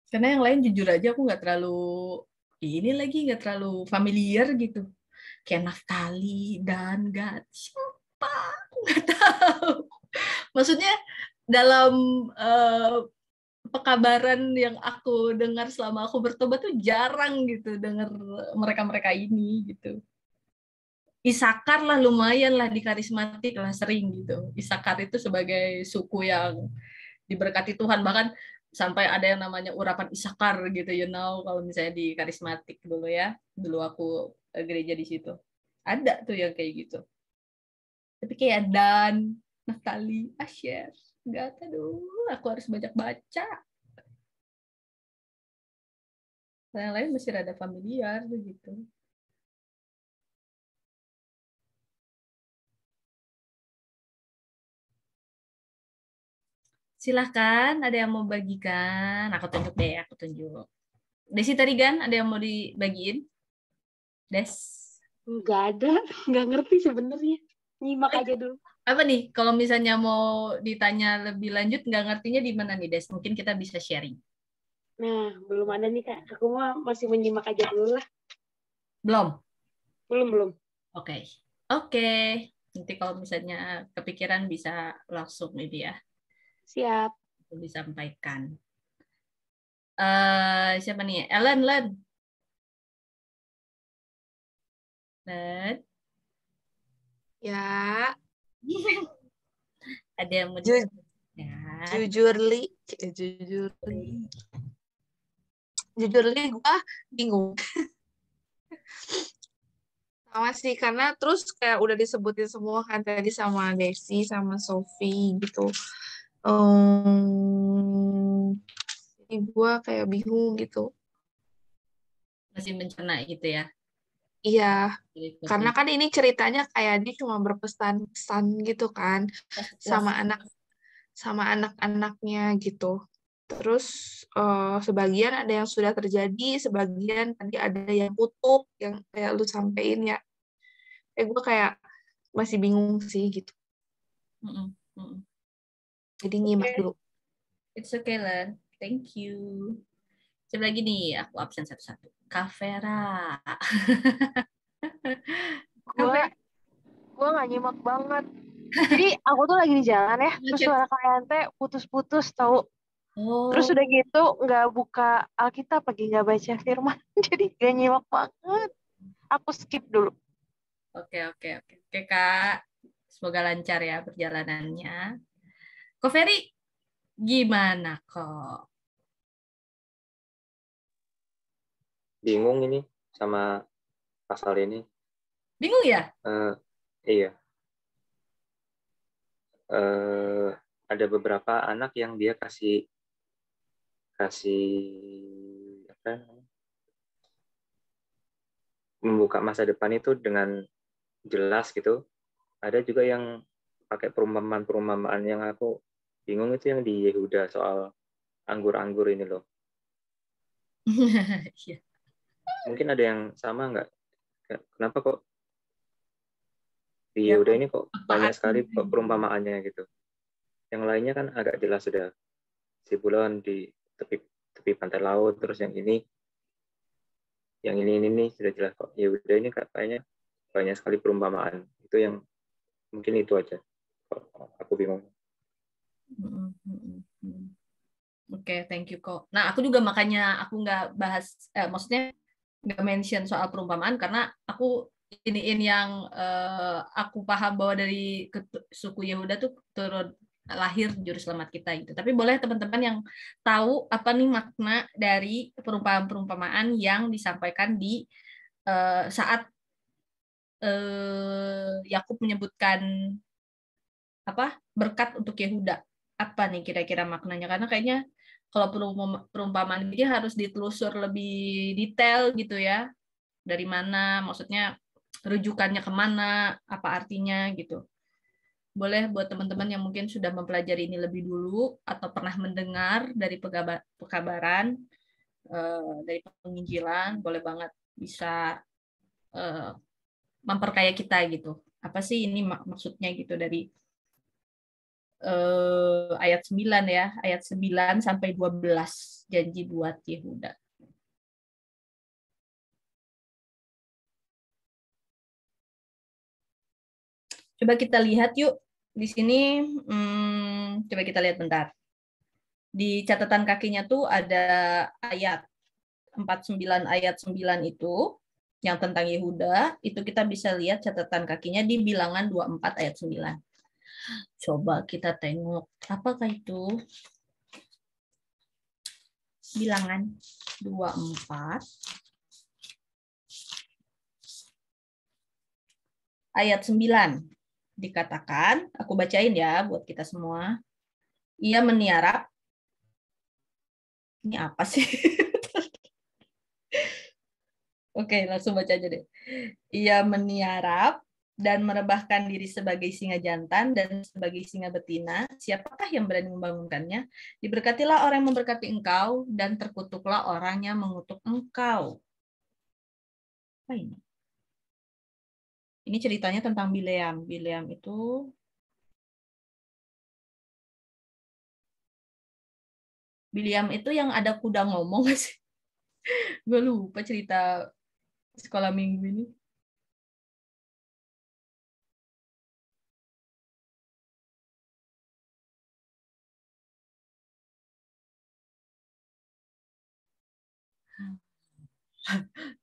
Karena yang lain jujur aja aku nggak terlalu nggak terlalu familiar gitu. Kayak Naftali dan Gad. Siapa? Aku nggak tahu. Maksudnya dalam pekabaran yang aku dengar selama aku bertobat tuh jarang gitu dengar mereka-mereka ini gitu. Isakar lah lumayan lah di karismatik lah sering gitu. Isakar itu sebagai suku yang diberkati Tuhan, bahkan sampai ada yang namanya urapan Isakar gitu, kalau misalnya di karismatik dulu ya, dulu aku gereja di situ ada tuh yang kayak gitu. Tapi kayak Dan, Naftali, Asher, nggak tahu, aku harus banyak baca. Yang lain masih rada familiar begitu. Silahkan, ada yang mau bagikan? Aku tunjuk deh, aku tunjuk. Desi Tarigan, ada yang mau dibagiin? Des? Nggak ada, nggak ngerti sebenarnya. Nyimak aja dulu. Apa nih, kalau misalnya mau ditanya lebih lanjut, nggak ngertinya di mana nih, Des? Mungkin kita bisa sharing. Nah, belum ada nih, Kak. Aku mah masih menyimak aja dulu lah. Belum? Belum. Oke. Nanti kalau misalnya kepikiran bisa langsung ini ya. Siap. Disampaikan. Siapa nih? Ellen. Ya. Ada yang mau Jujurly gue bingung. Sama sih, karena terus kayak udah disebutin semua kan tadi sama Desi, sama Sophie gitu. Jadi gue kayak bingung gitu. masih mencerna gitu ya? Iya, karena kan ini ceritanya kayak dia cuma berpesan-pesan gitu kan sama anak-anaknya gitu. Terus sebagian ada yang sudah terjadi, sebagian tadi ada yang tutup yang kayak lu sampein ya. Gue kayak masih bingung sih gitu. Jadi nyimak dulu. It's okay, Len. Thank you. Coba lagi nih, aku absen satu-satu. Kavera. Gue gak nyimak banget. Jadi aku tuh lagi di jalan ya, terus suara kalian teh putus-putus tahu. Terus udah gitu nggak buka Alkitab, lagi nggak baca firman, jadi gak nyimak banget. Aku skip dulu. Oke, Kak. Semoga lancar ya perjalanannya. Kok Ferry, gimana kok? Bingung ini sama pasal ini. Bingung ya? Iya. Ada beberapa anak yang dia kasih apa, membuka masa depan itu dengan jelas gitu. Ada juga yang pakai perumpamaan yang aku bingung, itu yang di Yehuda soal anggur-anggur ini loh. Mungkin ada yang sama nggak? Kenapa kok di Yehuda ini kok banyak sekali perumpamaannya gitu? Yang lainnya kan agak jelas sudah, Zebulon di tepi pantai laut, terus yang ini sudah jelas kok. Yehuda ini kayaknya banyak sekali perumpamaan. Itu yang mungkin itu aja. Aku bingung. Oke, thank you kok. Nah, aku juga makanya aku nggak bahas, maksudnya nggak mention soal perumpamaan karena aku iniin yang aku paham bahwa dari suku Yehuda tuh turun lahir juru selamat kita gitu. Tapi boleh teman-teman yang tahu apa nih makna dari perumpamaan-perumpamaan yang disampaikan di saat Yakub menyebutkan apa berkat untuk Yehuda. Apa nih kira-kira maknanya? Karena kayaknya kalau perumpamaan ini harus ditelusur lebih detail gitu ya. Dari mana, maksudnya rujukannya kemana, apa artinya gitu. Boleh buat teman-teman yang mungkin sudah mempelajari ini lebih dulu atau pernah mendengar dari pekabaran, dari penginjilan, boleh banget bisa memperkaya kita gitu. Apa sih ini maksudnya gitu dari ayat 9 ya, ayat 9 sampai 12 janji buat Yehuda. Coba kita lihat yuk di sini. Coba kita lihat bentar. Di catatan kakinya tuh ada ayat 49 ayat 9 itu yang tentang Yehuda, itu kita bisa lihat catatan kakinya di Bilangan 24 ayat 9. Coba kita tengok apakah itu Bilangan 24 ayat 9. Dikatakan, aku bacain ya buat kita semua. Ia meniarap. Ini apa sih? Oke, langsung baca aja deh. Ia meniarap dan merebahkan diri sebagai singa jantan dan sebagai singa betina. Siapakah yang berani membangunkannya? Diberkatilah orang yang memberkati engkau dan terkutuklah orang yang mengutuk engkau. Apa ini? Ini ceritanya tentang Bileam. Bileam itu yang ada kuda ngomong sih. Gue lupa cerita sekolah minggu ini.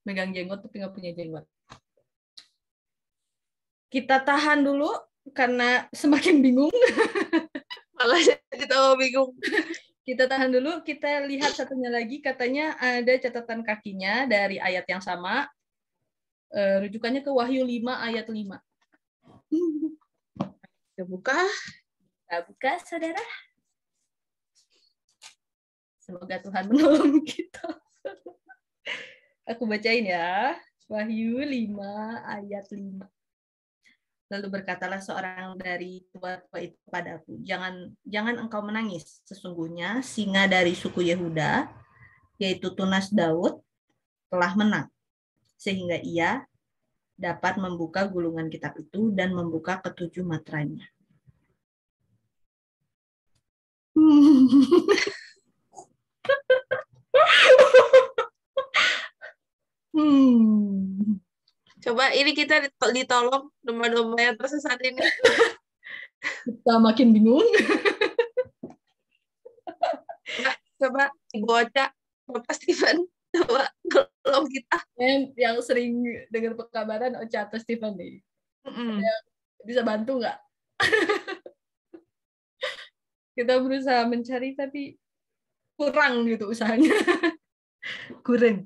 Megang jenggot tapi nggak punya jenggot. Kita tahan dulu karena semakin bingung. Malah jadi tambah bingung. Kita tahan dulu, kita lihat satunya lagi. Katanya ada catatan kakinya dari ayat yang sama. Rujukannya ke Wahyu 5 ayat 5. Kita buka. Kita buka, saudara. Semoga Tuhan menolong kita. Aku bacain ya. Wahyu 5 ayat 5. Lalu berkatalah seorang dari tua-tua itu padaku, jangan engkau menangis. Sesungguhnya singa dari suku Yehuda, yaitu tunas Daud, telah menang, sehingga ia dapat membuka gulungan kitab itu dan membuka ketujuh materainya. Coba ini kita ditolong domba-domba yang tersesat ini. Kita makin bingung. Coba Ibu Ocha, Bapak Steven, coba tolong kita. Yang sering dengar pekabaran Ocha atau Steven nih. Bisa bantu nggak? Kita berusaha mencari tapi kurang gitu usahanya. kurang.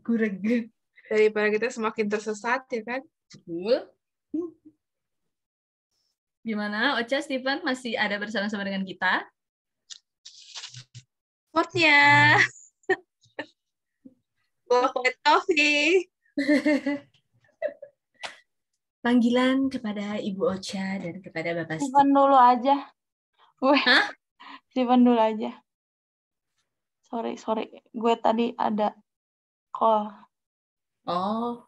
Daripada kita semakin tersesat, ya kan? Betul. Gimana, Ocha, Steven masih ada bersama-sama dengan kita? Potnya. White coffee. Panggilan kepada Ibu Ocha dan kepada Bapak Steven dulu aja. Hah? Steven dulu aja. Sorry. Gue tadi ada call. Oh.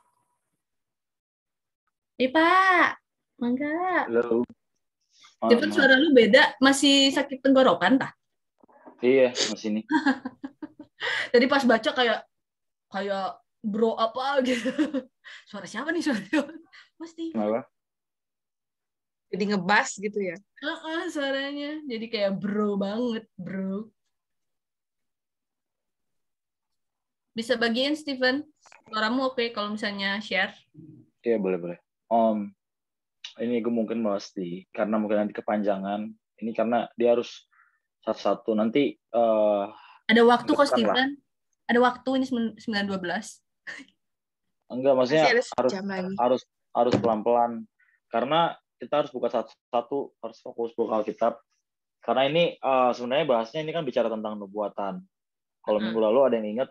Pak. Mangga. Halo. Steven, suara lu beda. Masih sakit tenggorokan, tak? Iya, masih nih. Tadi pas baca kayak bro apa gitu. Suara siapa nih? Pasti. Kenapa? Jadi ngebas gitu ya? Suaranya. Jadi kayak bro banget, bro. Bisa bagiin, Steven? Suaramu oke kalau misalnya share? Iya, boleh. Ini gue mungkin bahas karena mungkin nanti kepanjangan. Ini karena dia harus satu-satu. Nanti ada waktu kok, Steven. Ada waktu, ini 9:12. Enggak, maksudnya harus pelan-pelan. Karena kita harus buka satu-satu, harus fokus buka Alkitab. Karena ini sebenarnya bahasnya ini kan bicara tentang nubuatan. Kalau minggu lalu ada yang ingat,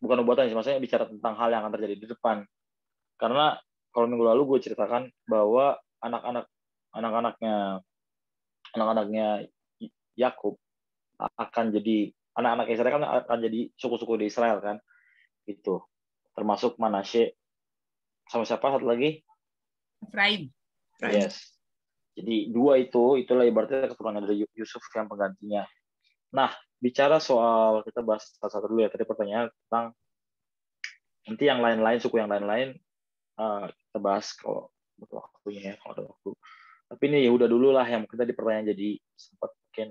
bukan nubuatan sih, maksudnya bicara tentang hal yang akan terjadi di depan. Karena kalau minggu lalu gue ceritakan bahwa anak-anaknya Yakub akan jadi anak-anak Israel kan akan jadi suku-suku di Israel kan, gitu. Termasuk Manasye sama siapa satu lagi? Efraim. Yes. Jadi dua itulah ibaratnya keturunan dari Yusuf yang penggantinya. Nah, bicara soal, kita bahas satu-satu dulu ya. Tadi pertanyaan tentang nanti yang lain-lain, suku yang lain-lain kita bahas kalau butuh waktunya ya, kalau ada waktu. Tapi ini ya udah dulu lah yang kita di pertanyaan jadi sempat mungkin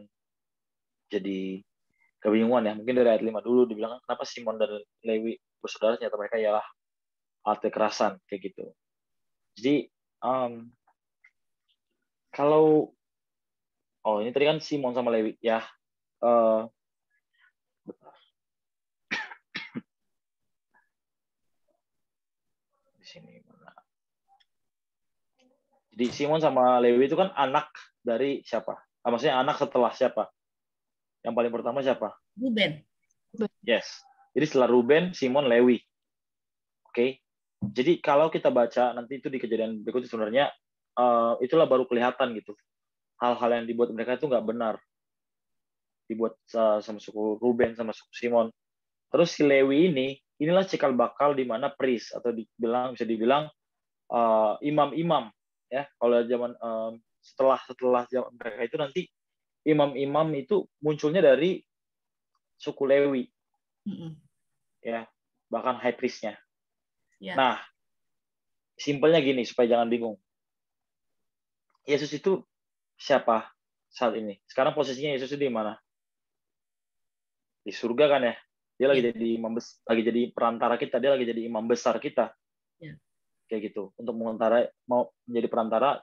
jadi kebingungan ya. Mungkin dari ayat 5 dulu dibilang kenapa Simon dan Lewi bersaudara, ternyata mereka ialah alat kekerasan kayak gitu. Jadi kalau ini tadi kan Simon sama Lewi ya. Di sini mana? Jadi Simon sama Lewi itu kan anak dari siapa? Maksudnya anak setelah siapa? Yang paling pertama siapa? Ruben. Yes. Jadi setelah Ruben, Simon, Lewi. Oke. Jadi kalau kita baca nanti itu di kejadian berikutnya sebenarnya itulah baru kelihatan gitu. Hal-hal yang dibuat mereka itu nggak benar. Dibuat sama suku Ruben sama suku Simon. Terus si Lewi inilah cikal bakal di mana priest atau bisa dibilang imam-imam ya. Kalau zaman setelah zaman mereka itu nanti imam-imam itu munculnya dari suku Lewi. Ya, bahkan high priest-nya. Yeah. Nah, simpelnya gini supaya jangan bingung. Yesus itu siapa saat ini? Sekarang posisinya Yesus itu di mana? Di surga kan ya? Dia lagi jadi imam besar, lagi jadi perantara kita, dia lagi jadi imam besar kita. Yeah. Kayak gitu, untuk mau menjadi perantara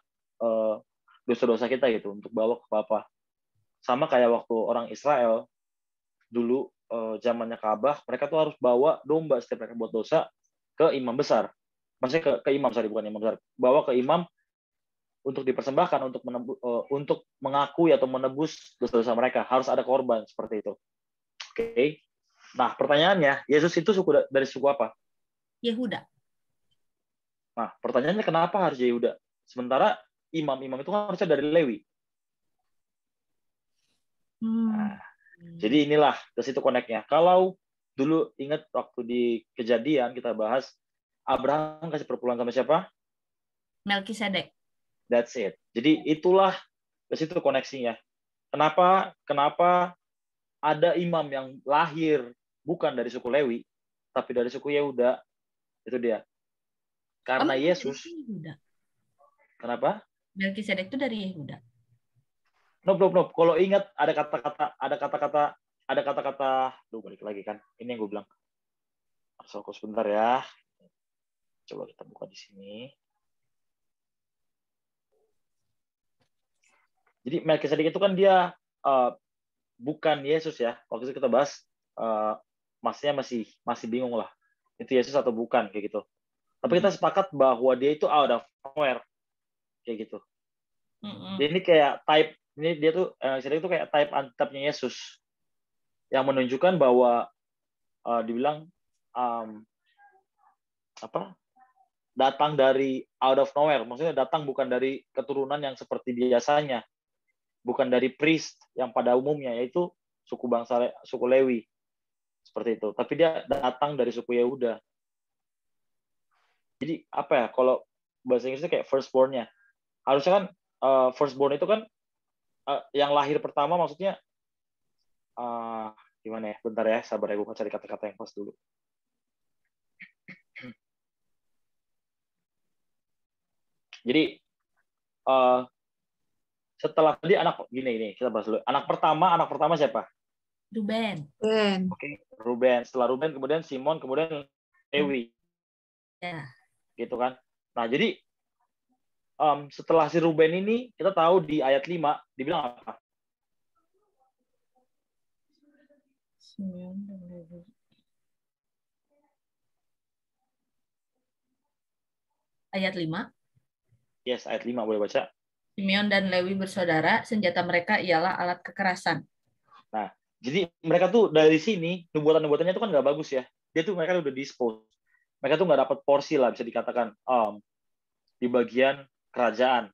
dosa-dosa kita gitu, untuk bawa ke Bapa. Sama kayak waktu orang Israel dulu zamannya Ka'bah, mereka tuh harus bawa domba setiap mereka buat dosa ke imam besar. Maksudnya ke imam, bukan imam besar. Bawa ke imam untuk dipersembahkan, untuk mengakui atau menebus dosa-dosa mereka. Harus ada korban seperti itu. Oke. Nah, pertanyaannya, Yesus itu dari suku apa? Yehuda. Nah, pertanyaannya kenapa harus Yehuda? Sementara imam-imam itu harusnya dari Lewi. Nah, jadi inilah ke situ connect-nya. Kalau dulu ingat waktu di Kejadian kita bahas Abraham kasih perpuluhan sama siapa? Melkisedek. That's it. Jadi itulah ke situ koneksinya. Kenapa ada imam yang lahir bukan dari suku Lewi tapi dari suku Yehuda? Itu dia. Karena Yesus. Kenapa? Melkisedek itu dari Yehuda. Nope. Kalau ingat ada kata-kata, balik lagi kan. Ini yang gue bilang. Fokus sebentar ya. Coba kita buka di sini. Jadi Melkisedek itu kan dia bukan Yesus ya. Waktu itu kita bahas, maksudnya masih bingung lah. Itu Yesus atau bukan kayak gitu. Tapi kita sepakat bahwa dia itu out of nowhere kayak gitu. Jadi ini kayak type, ini dia tuh Melkisedek itu kayak type antitapnya Yesus yang menunjukkan bahwa dibilang datang dari out of nowhere, maksudnya datang bukan dari keturunan yang seperti biasanya, bukan dari priest yang pada umumnya yaitu suku Lewi seperti itu, tapi dia datang dari suku Yehuda. Jadi apa ya, kalau bahasa Inggrisnya kayak firstborn-nya, harusnya kan firstborn itu kan yang lahir pertama, maksudnya gimana ya, bentar ya, sabar ya, gue cari kata-kata yang pas dulu. Jadi setelah tadi anak gini kita bahas dulu. Anak pertama siapa? Ruben. Oke, Ruben. Setelah Ruben kemudian Simon, kemudian Lewi. Ya. Gitu kan. Nah, jadi setelah si Ruben ini kita tahu di ayat 5 dibilang apa? Ayat 5. Yes, ayat 5 boleh baca. Simeon dan Lewi bersaudara, senjata mereka ialah alat kekerasan. Nah, jadi mereka tuh dari sini, nubuatan-nubuatannya itu kan nggak bagus ya. Dia tuh mereka udah dispose. Mereka tuh nggak dapat porsi lah, bisa dikatakan, di bagian kerajaan.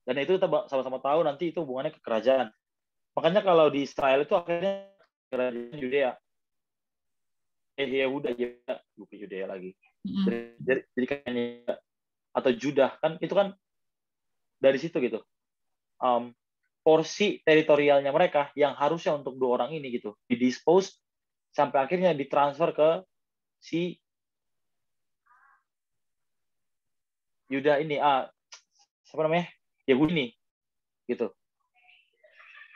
Dan itu kita sama-sama tahu nanti itu hubungannya ke kerajaan. Makanya kalau di Israel itu akhirnya kerajaan Yudea. Yehuda bukan Yudea lagi. Jadi kayaknya atau Judah kan itu kan dari situ gitu. Porsi teritorialnya mereka yang harusnya untuk 2 orang ini gitu didispose sampai akhirnya ditransfer ke si Yuda ini, siapa namanya, Yehudi ini, gitu.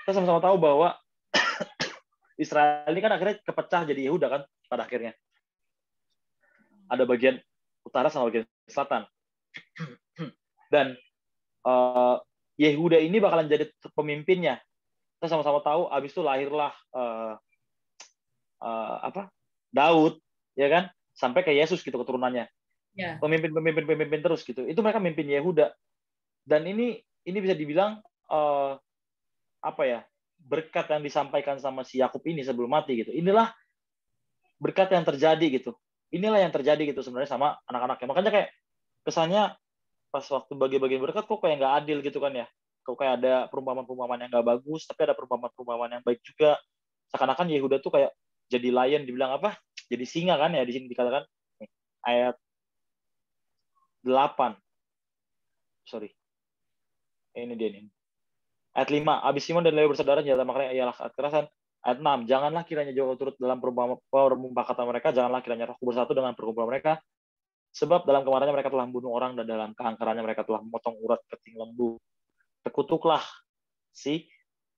Kita sama-sama tahu bahwa Israel ini kan akhirnya kepecah jadi Yehuda kan pada akhirnya. Ada bagian utara sama bagian selatan. Dan Yehuda ini bakalan jadi pemimpinnya. Kita sama-sama tahu, abis itu lahirlah Daud, ya kan, sampai ke Yesus gitu keturunannya. Yeah. Pemimpin terus gitu. Itu mereka mimpin Yehuda. Dan ini bisa dibilang berkat yang disampaikan sama si Yakub ini sebelum mati gitu. Inilah berkat yang terjadi gitu. Inilah yang terjadi gitu sebenarnya sama anak-anaknya. Makanya kayak kesannya pas waktu bagi-bagi berkat kok kayak nggak adil gitu kan ya. Kok kayak ada perumpamaan-perumpamaan yang nggak bagus, tapi ada perumpamaan-perumpamaan yang baik juga. Seakan-akan Yehuda tuh kayak jadi lion, dibilang apa? Jadi singa kan ya, di sini dikatakan ayat 8. Sorry. Ini dia nih. Ayat 5. Abis Simon dan Lewi bersaudara nyata makanya ialah kekerasan. Ayat 6. Janganlah kiranya jauh turut dalam permumpakatan mereka, janganlah kiranya rohku bersatu dengan perkumpulan mereka. Sebab dalam kemarahannya mereka telah membunuh orang dan dalam keangkarannya mereka telah memotong urat keting lembu. Terkutuklah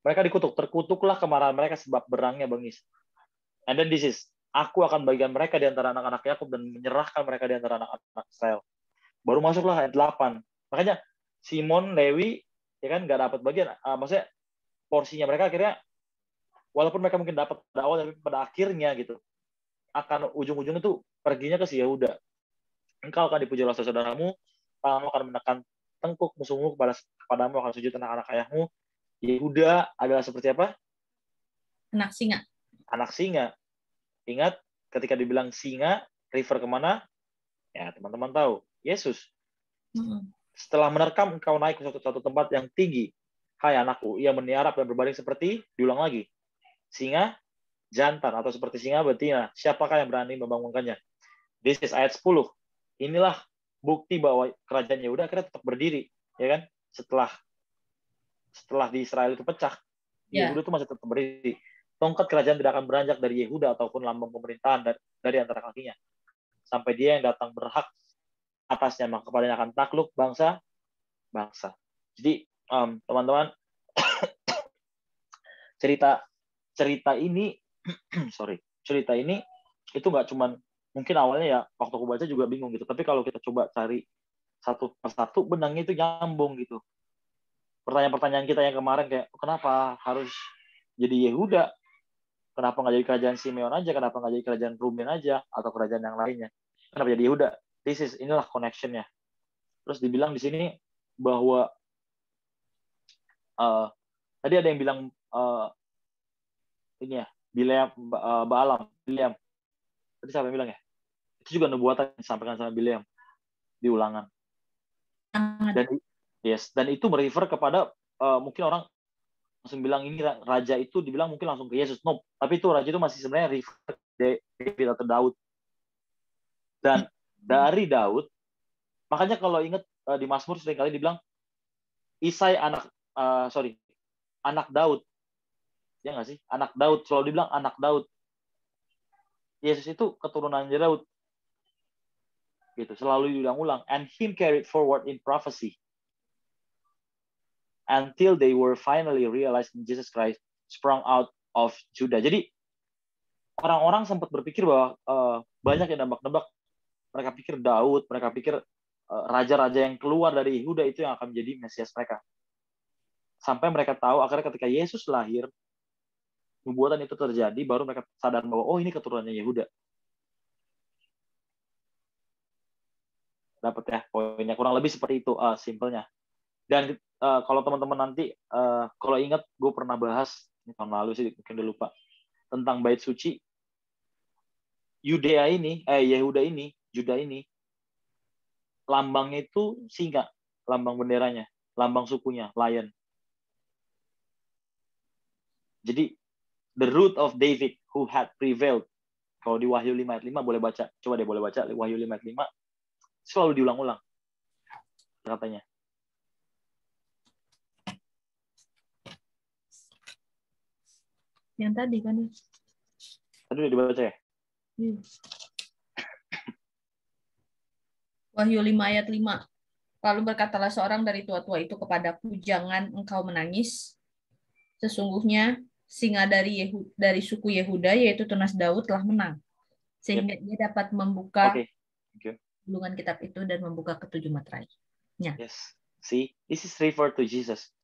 mereka dikutuk, terkutuklah kemarahan mereka sebab berangnya bengis. And then this is, aku akan bagikan mereka di antara anak-anak Yakub dan menyerahkan mereka di antara anak-anak Israel. Baru masuklah ayat 8. Makanya Simon, Lewi, ya kan nggak dapat bagian. Maksudnya porsinya mereka akhirnya, walaupun mereka mungkin dapat pada awal, tapi pada akhirnya gitu, akan ujung-ujungnya tuh perginya ke si Yehuda. Engkau akan dipuji oleh saudaramu, tanganmu akan menekan tengkuk musuhmu, kepadamu akan sujud anak-anak ayahmu. Yehuda adalah seperti apa? Anak singa. Anak singa. Ingat, ketika dibilang singa, refer kemana? Ya, teman-teman tahu. Yesus. Setelah menerkam, engkau naik ke suatu tempat yang tinggi. Hai anakku, ia meniarap dan berbaring seperti, diulang lagi, singa jantan atau seperti singa betina. Siapakah yang berani membangunkannya? This is ayat 10. Inilah bukti bahwa kerajaan Yehuda akhirnya tetap berdiri, ya kan? Setelah di Israel itu pecah, Yehuda itu masih tetap berdiri. Tongkat kerajaan tidak akan beranjak dari Yehuda ataupun lambang pemerintahan dari antara kakinya, sampai dia yang datang berhak atasnya, maka kepadanya akan takluk bangsa. Jadi teman-teman, cerita ini itu nggak cuman, mungkin awalnya ya waktu aku baca juga bingung gitu, tapi kalau kita coba cari satu persatu, benangnya itu nyambung gitu. Pertanyaan-pertanyaan kita yang kemarin kayak, kenapa harus jadi Yehuda? Kenapa nggak jadi kerajaan Simeon aja? Kenapa nggak jadi kerajaan Ruben aja? Atau kerajaan yang lainnya? Kenapa jadi Yehuda? Inilah connection-nya. Terus dibilang di sini bahwa tadi ada yang bilang ini ya, Balaam. Tadi siapa yang bilang ya? Itu juga nubuatan yang disampaikan sama Bileam di Ulangan. Dan itu merefer kepada mungkin orang langsung bilang ini raja itu dibilang mungkin langsung ke Yesus. No, tapi itu raja itu masih sebenarnya refer ke David atau Daud. Dan dari Daud, makanya kalau ingat di Mazmur seringkali dibilang Isai anak Daud. Ya nggak sih? Anak Daud, selalu dibilang anak Daud. Yesus itu keturunan Daud. Gitu, selalu diulang-ulang. And him carried forward in prophecy until they were finally realized in Jesus Christ sprung out of Judah. Jadi orang-orang sempat berpikir bahwa banyak yang nebak-nebak. Mereka pikir Daud, mereka pikir raja-raja yang keluar dari Yehuda itu yang akan menjadi Mesias mereka. Sampai mereka tahu akhirnya ketika Yesus lahir, nubuatan itu terjadi, baru mereka sadar bahwa oh ini keturunannya Yehuda. Dapat ya poinnya, kurang lebih seperti itu simpelnya. Dan kalau teman-teman nanti kalau ingat, gue pernah bahas ini tahun lalu sih, mungkin udah lupa, tentang bait suci. Yehuda ini lambangnya itu singa, lambang benderanya, lambang sukunya lion. Jadi the root of David who had prevailed. Kalau di Wahyu 5 ayat 5 boleh baca. Coba deh boleh baca Wahyu 5 ayat 5. Selalu diulang-ulang katanya. Yang tadi kan? Tadi udah dibaca ya? Wahyu 5 ayat 5. Lalu berkatalah seorang dari tua-tua itu kepadaku, jangan engkau menangis. Sesungguhnya singa dari suku Yehuda, yaitu tunas Daud, telah menang. Sehingga dia dapat membuka gulungan kitab itu dan membuka ketujuh meterainya. Yes. See, this is referred to Jesus.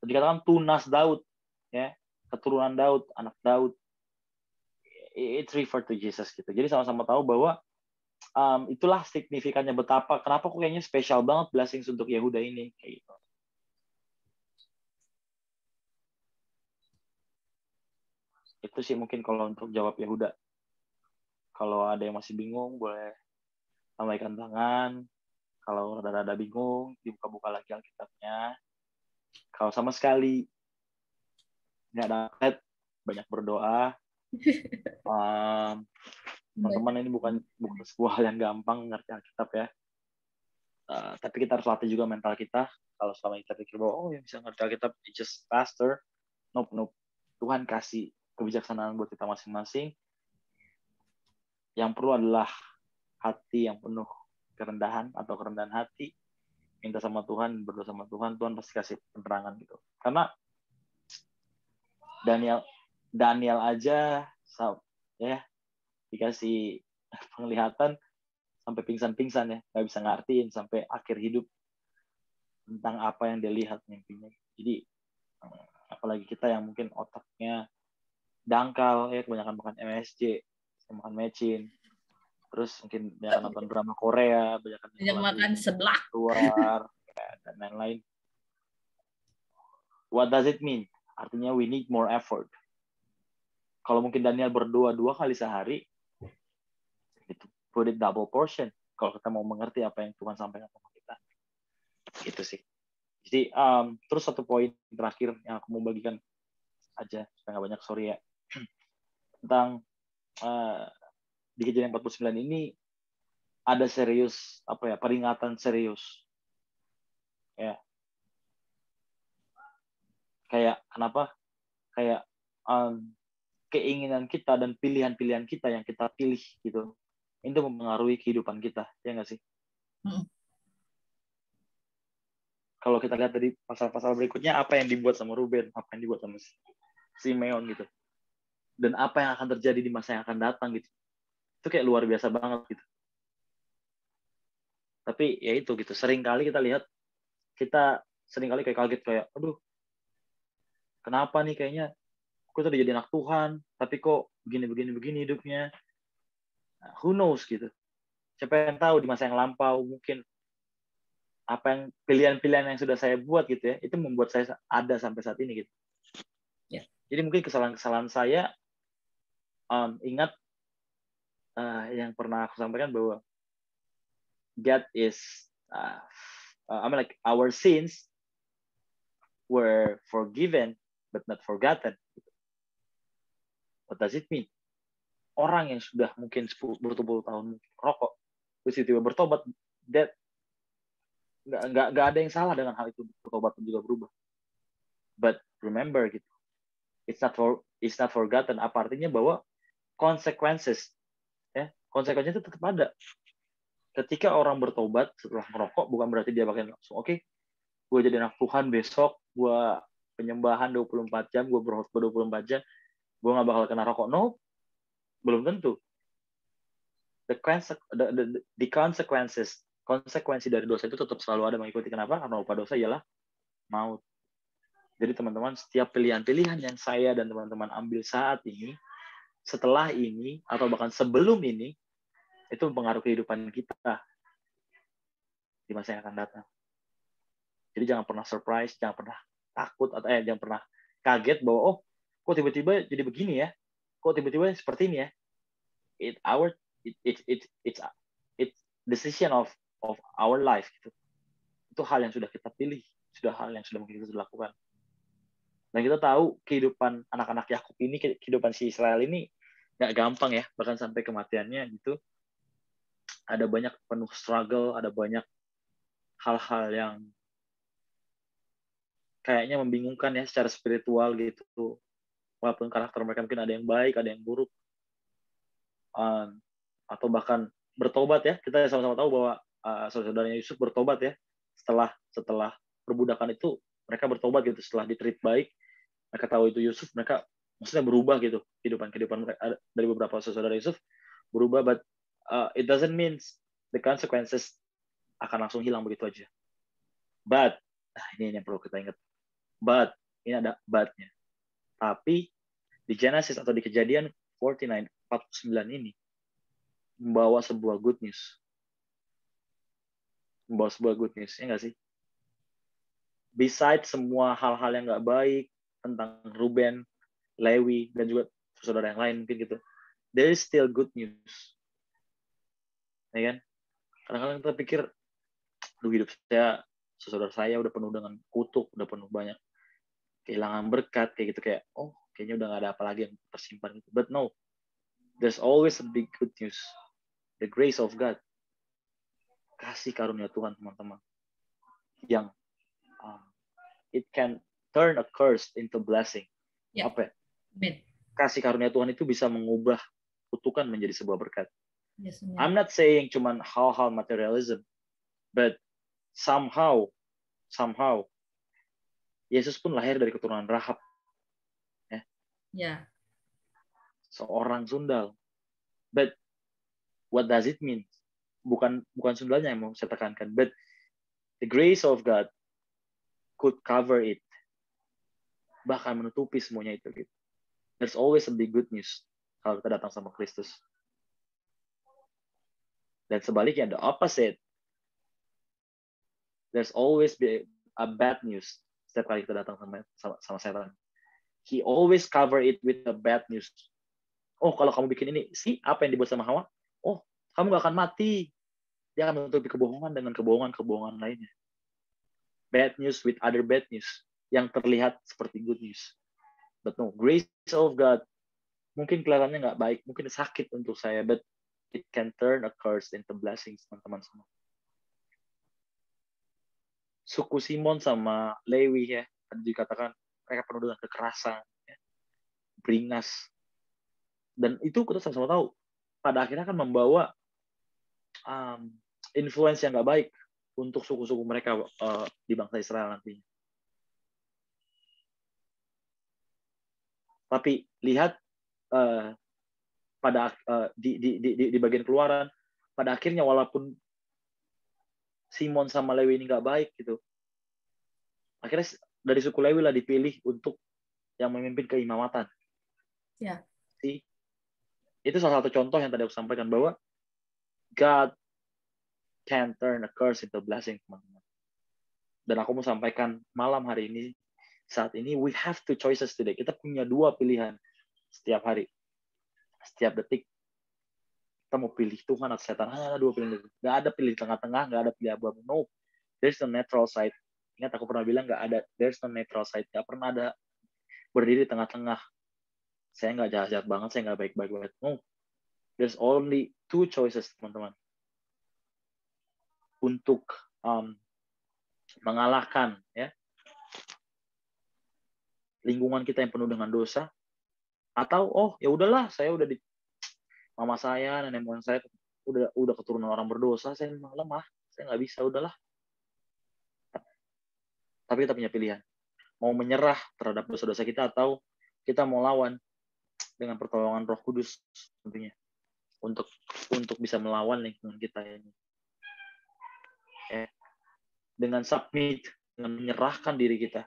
Dikatakan tunas Daud, ya, keturunan Daud, anak Daud. It's referred to Jesus gitu. Jadi sama-sama tahu bahwa itulah signifikannya betapa kenapa kok kayaknya spesial banget blessings untuk Yehuda ini kayak gitu. Itu sih mungkin kalau untuk jawab Yehuda. Kalau ada yang masih bingung boleh lambaikan tangan. Kalau rada-rada bingung dibuka-buka lagi Alkitabnya. Kalau sama sekali nggak dapat, banyak berdoa. Teman-teman, ini bukan sebuah hal yang gampang ngerti Alkitab ya. Tapi kita harus latih juga mental kita. Kalau selama kita pikir bahwa yang bisa ngerti Alkitab just faster, nope. Tuhan kasih kebijaksanaan buat kita masing-masing. Yang perlu adalah hati yang penuh kerendahan atau kerendahan hati. Minta sama Tuhan, berdoa sama Tuhan, Tuhan pasti kasih penerangan gitu. Karena Daniel aja ya dikasih penglihatan sampai pingsan-pingsan ya, nggak bisa ngertiin sampai akhir hidup tentang apa yang dia lihat mimpinya. Jadi apalagi kita yang mungkin otaknya dangkal ya, kebanyakan makan MSG, makan mecin, terus mungkin banyak nonton drama Korea, banyak makan seblak luar dan lain-lain. What does it mean? Artinya we need more effort. Kalau mungkin Daniel berdoa 2 kali sehari, itu put it double portion. Kalau kita mau mengerti apa yang Tuhan sampaikan sama kita, itu sih. Jadi terus satu poin terakhir yang aku mau bagikan aja supaya nggak banyak, sorry ya, tentang di Kejadian 49 ini ada serius peringatan serius ya. Kayak kenapa? Kayak keinginan kita dan pilihan-pilihan kita yang kita pilih gitu, itu mempengaruhi kehidupan kita, ya nggak sih? Kalau kita lihat dari pasal-pasal berikutnya, apa yang dibuat sama Ruben, apa yang dibuat sama Simeon gitu, dan apa yang akan terjadi di masa yang akan datang gitu, itu kayak luar biasa banget gitu. Tapi ya itu gitu, seringkali kita lihat, kita seringkali kayak kaget kayak, aduh, kenapa nih kayaknya aku tuh udah jadi anak Tuhan, tapi kok begini hidupnya. Who knows gitu. Siapa yang tahu di masa yang lampau mungkin apa yang pilihan-pilihan yang sudah saya buat gitu ya, itu membuat saya ada sampai saat ini gitu. Yeah. Jadi mungkin kesalahan-kesalahan saya, ingat yang pernah aku sampaikan bahwa God is, our sins were forgiven but not forgotten. What does it mean? Orang yang sudah mungkin berpuluh tahun rokok, terus tiba-tiba bertobat, that nggak ada yang salah dengan hal itu, bertobat dan juga berubah. But remember gitu, it's not forgotten. Apa artinya? Bahwa consequences, ya, konsekuensinya itu tetap ada. Ketika orang bertobat setelah merokok, bukan berarti dia bakal langsung, oke, gue jadi anak Tuhan besok, gue penyembahan 24 jam, gue berkhotbah 24 jam, gue nggak bakal kena rokok. No, belum tentu. The consequences, konsekuensi dari dosa itu tetap selalu ada mengikuti. Kenapa? Karena upah dosa ialah maut. Jadi teman-teman, setiap pilihan-pilihan yang saya dan teman-teman ambil saat ini, setelah ini, atau bahkan sebelum ini, itu mempengaruhi kehidupan kita di masa yang akan datang. Jadi jangan pernah surprise, jangan pernah takut, atau jangan pernah kaget bahwa, kok tiba-tiba jadi begini ya? Kok tiba-tiba seperti ini ya? It's decision of our life gitu. Itu hal yang sudah kita pilih, sudah hal yang sudah mungkin kita lakukan. Dan kita tahu kehidupan anak-anak Yakub ini, kehidupan si Israel ini nggak gampang ya, bahkan sampai kematiannya gitu. Ada banyak penuh struggle, ada banyak hal-hal yang kayaknya membingungkan ya secara spiritual gitu. Walaupun karakter mereka mungkin ada yang baik, ada yang buruk, atau bahkan bertobat ya. Kita sama-sama tahu bahwa saudara-saudaranya Yusuf bertobat ya. Setelah perbudakan itu mereka bertobat gitu. Setelah diterit baik, mereka tahu itu Yusuf, mereka maksudnya berubah gitu kehidupan mereka. Dari beberapa saudara Yusuf berubah, but it doesn't mean the consequences akan langsung hilang begitu aja. But ini yang perlu kita ingat. But ini ada but-nya. Tapi di Genesis atau di Kejadian 49 ini membawa sebuah good news. Membawa sebuah good news, ya nggak sih? Besides semua hal-hal yang nggak baik tentang Ruben, Lewi, dan juga saudara yang lain mungkin gitu, there is still good news. Ya kan? Kadang-kadang kita pikir, hidup saudara saya udah penuh dengan kutuk, udah penuh banyak kehilangan berkat, kayak gitu, kayak, oh, kayaknya udah nggak ada apa lagi yang tersimpan gitu. But no, there's always a big good news. The grace of God. Kasih karunia Tuhan, teman-teman. Yang it can turn a curse into blessing. Yeah. Apa ya? Kasih karunia Tuhan itu bisa mengubah kutukan menjadi sebuah berkat. Yes, I'm not saying cuman hal-hal materialism, but somehow Yesus pun lahir dari keturunan Rahab. Ya. Yeah. Seorang sundal. But what does it mean? Bukan sundalnya yang mau saya tekankan, but the grace of God could cover it. Bahkan menutupi semuanya itu. Gitu. There's always a big good news kalau kita datang sama Kristus. Dan sebaliknya, the opposite. There's always be a bad news setiap kali kita datang sama setan. He always cover it with the bad news. Oh, kalau kamu bikin ini, apa yang dibuat sama Hawa? Oh, kamu gak akan mati. Dia akan menutupi kebohongan dengan kebohongan lainnya. Bad news with other bad news yang terlihat seperti good news. But no, grace of God mungkin kelihatannya nggak baik, mungkin sakit untuk saya, but it can turn a curse into blessings, teman-teman semua. Suku Simon sama Lewi ya, tadi dikatakan mereka penuh dengan kekerasan, ya, beringas, dan itu kita sama-sama tahu pada akhirnya akan membawa influence yang nggak baik untuk suku-suku mereka di bangsa Israel nantinya. Tapi lihat di bagian Keluaran, pada akhirnya walaupun Simon sama Lewi ini nggak baik gitu, akhirnya dari suku Lewi lah dipilih untuk yang memimpin keimamatan. Ya. Itu salah satu contoh yang tadi aku sampaikan bahwa God can turn a curse into blessing, teman-teman. Dan aku mau sampaikan malam hari ini, saat ini, we have two choices today. Kita punya dua pilihan setiap hari, setiap detik. Kita mau pilih Tuhan atau setan, hanya ada dua pilihan. Nggak ada pilih tengah-tengah, nggak ada pilih abu-abu. No, there's no neutral side. Ingat aku pernah bilang nggak ada, there's no neutral side. Nggak pernah ada berdiri tengah-tengah. Saya nggak jahat-jahat banget, saya nggak baik-baik banget. No, there's only two choices, teman-teman. Untuk mengalahkan ya lingkungan kita yang penuh dengan dosa, atau ya udahlah, saya udah di mama saya, nenek moyang saya udah keturunan orang berdosa, saya memang lemah, saya nggak bisa, udahlah. Tapi kita punya pilihan, mau menyerah terhadap dosa-dosa kita atau kita mau lawan dengan pertolongan Roh Kudus tentunya untuk bisa melawan lingkungan kita ini. Dengan submit, dengan menyerahkan diri kita,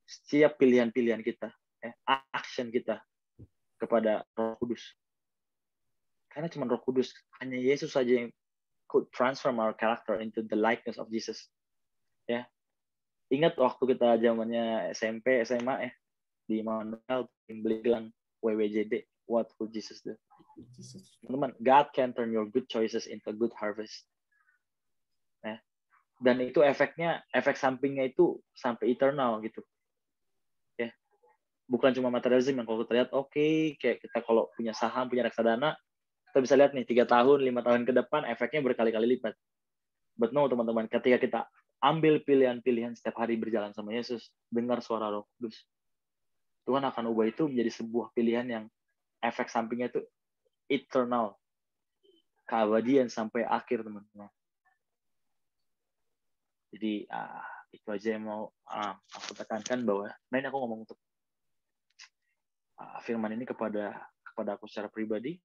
setiap pilihan-pilihan kita, action kita kepada Roh Kudus. Karena cuma Roh Kudus, hanya Yesus saja yang could transform our character into the likeness of Jesus. Ya, ingat waktu kita zamannya SMP, SMA di Immanuel, beli gelang WWJD, what would Jesus do? Teman-teman, God can turn your good choices into good harvest. Dan itu efek sampingnya itu sampai eternal gitu. Ya. bukan cuma materialisme yang kalau kita lihat, oke, kayak kita kalau punya saham, punya reksadana, kita bisa lihat nih 3 tahun, 5 tahun ke depan efeknya berkali-kali lipat. But no, teman-teman, ketika kita ambil pilihan-pilihan setiap hari berjalan sama Yesus, dengar suara Roh Kudus, Tuhan akan ubah itu menjadi sebuah pilihan yang efek sampingnya itu eternal, keabadian sampai akhir, teman-teman. Jadi itu aja yang mau aku tekankan, bahwa ini aku ngomong untuk firman ini kepada aku secara pribadi,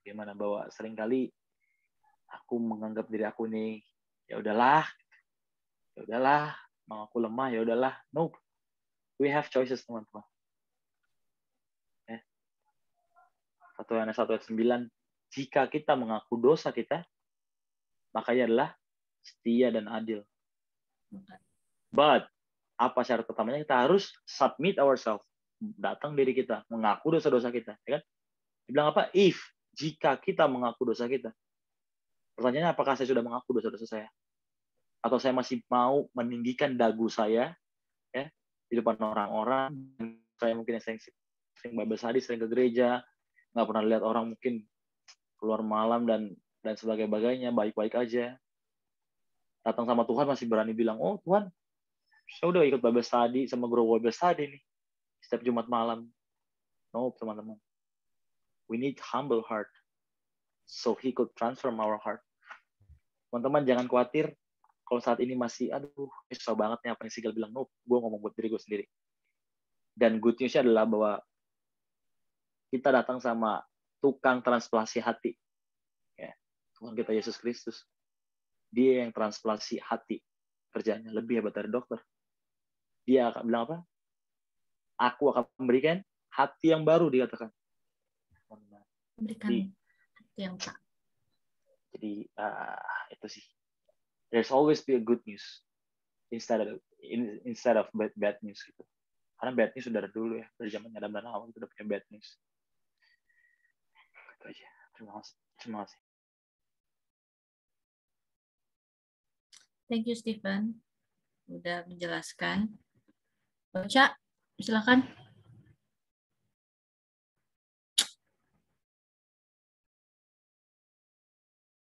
gimana bahwa seringkali aku menganggap diri aku ini ya udahlah, mau aku lemah ya udahlah. No, we have choices, teman-teman. 1 Yohanes 1 ayat 9, jika kita mengaku dosa kita, maka ia adalah setia dan adil. But apa syarat pertamanya? Kita harus submit ourselves, datang diri kita, mengaku dosa-dosa kita, ya kan? Dibilang apa? Jika kita mengaku dosa kita. Pertanyaannya, apakah saya sudah mengaku dosa-dosa saya? Atau saya masih mau meninggikan dagu saya, ya, di depan orang-orang? Saya mungkin sering Bible study, sering ke gereja, nggak pernah lihat orang mungkin keluar malam dan sebagainya, baik-baik aja. Datang sama Tuhan masih berani bilang, oh Tuhan, saya udah ikut Bible study sama Grow Bible study nih, setiap Jumat malam. No, teman-teman. We need humble heart, so He could transform our heart. Teman-teman jangan khawatir kalau saat ini masih, aduh, susah banget nih apa yang Sigel bilang. No, gue ngomong buat diri gue sendiri. Dan good news-nya adalah bahwa kita datang sama tukang transplantasi hati. Ya, Tuhan kita Yesus Kristus. Dia yang transplantasi hati. Kerjanya lebih hebat dari dokter. Dia akan bilang apa? Aku akan memberikan hati yang baru, dikatakan. Memberikan hati yang tak. Jadi itu sih. There's always be a good news instead of bad news gitu. Karena bad news sudah dulu ya, dari zaman Adam dan Hawa kita udah punya bad news. Itu aja. Terima kasih. Thank you, Stephen. Udah menjelaskan. Ocha, silakan.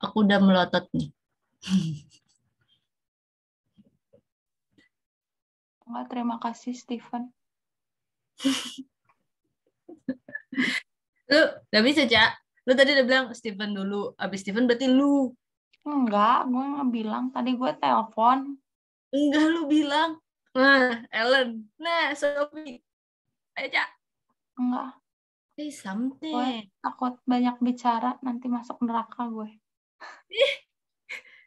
Aku udah melotot nih. Enggak, terima kasih, Stephen. Lu gak bisa, Cak. Lu tadi udah bilang Stephen dulu. Abis Stephen berarti lu. Enggak, gue nggak bilang. Tadi gue telepon. Enggak, lu bilang. Nah, Ellen. Nah, Sophie. Ayo, Cak. Enggak. Say something. Gue takut banyak bicara, nanti masuk neraka gue.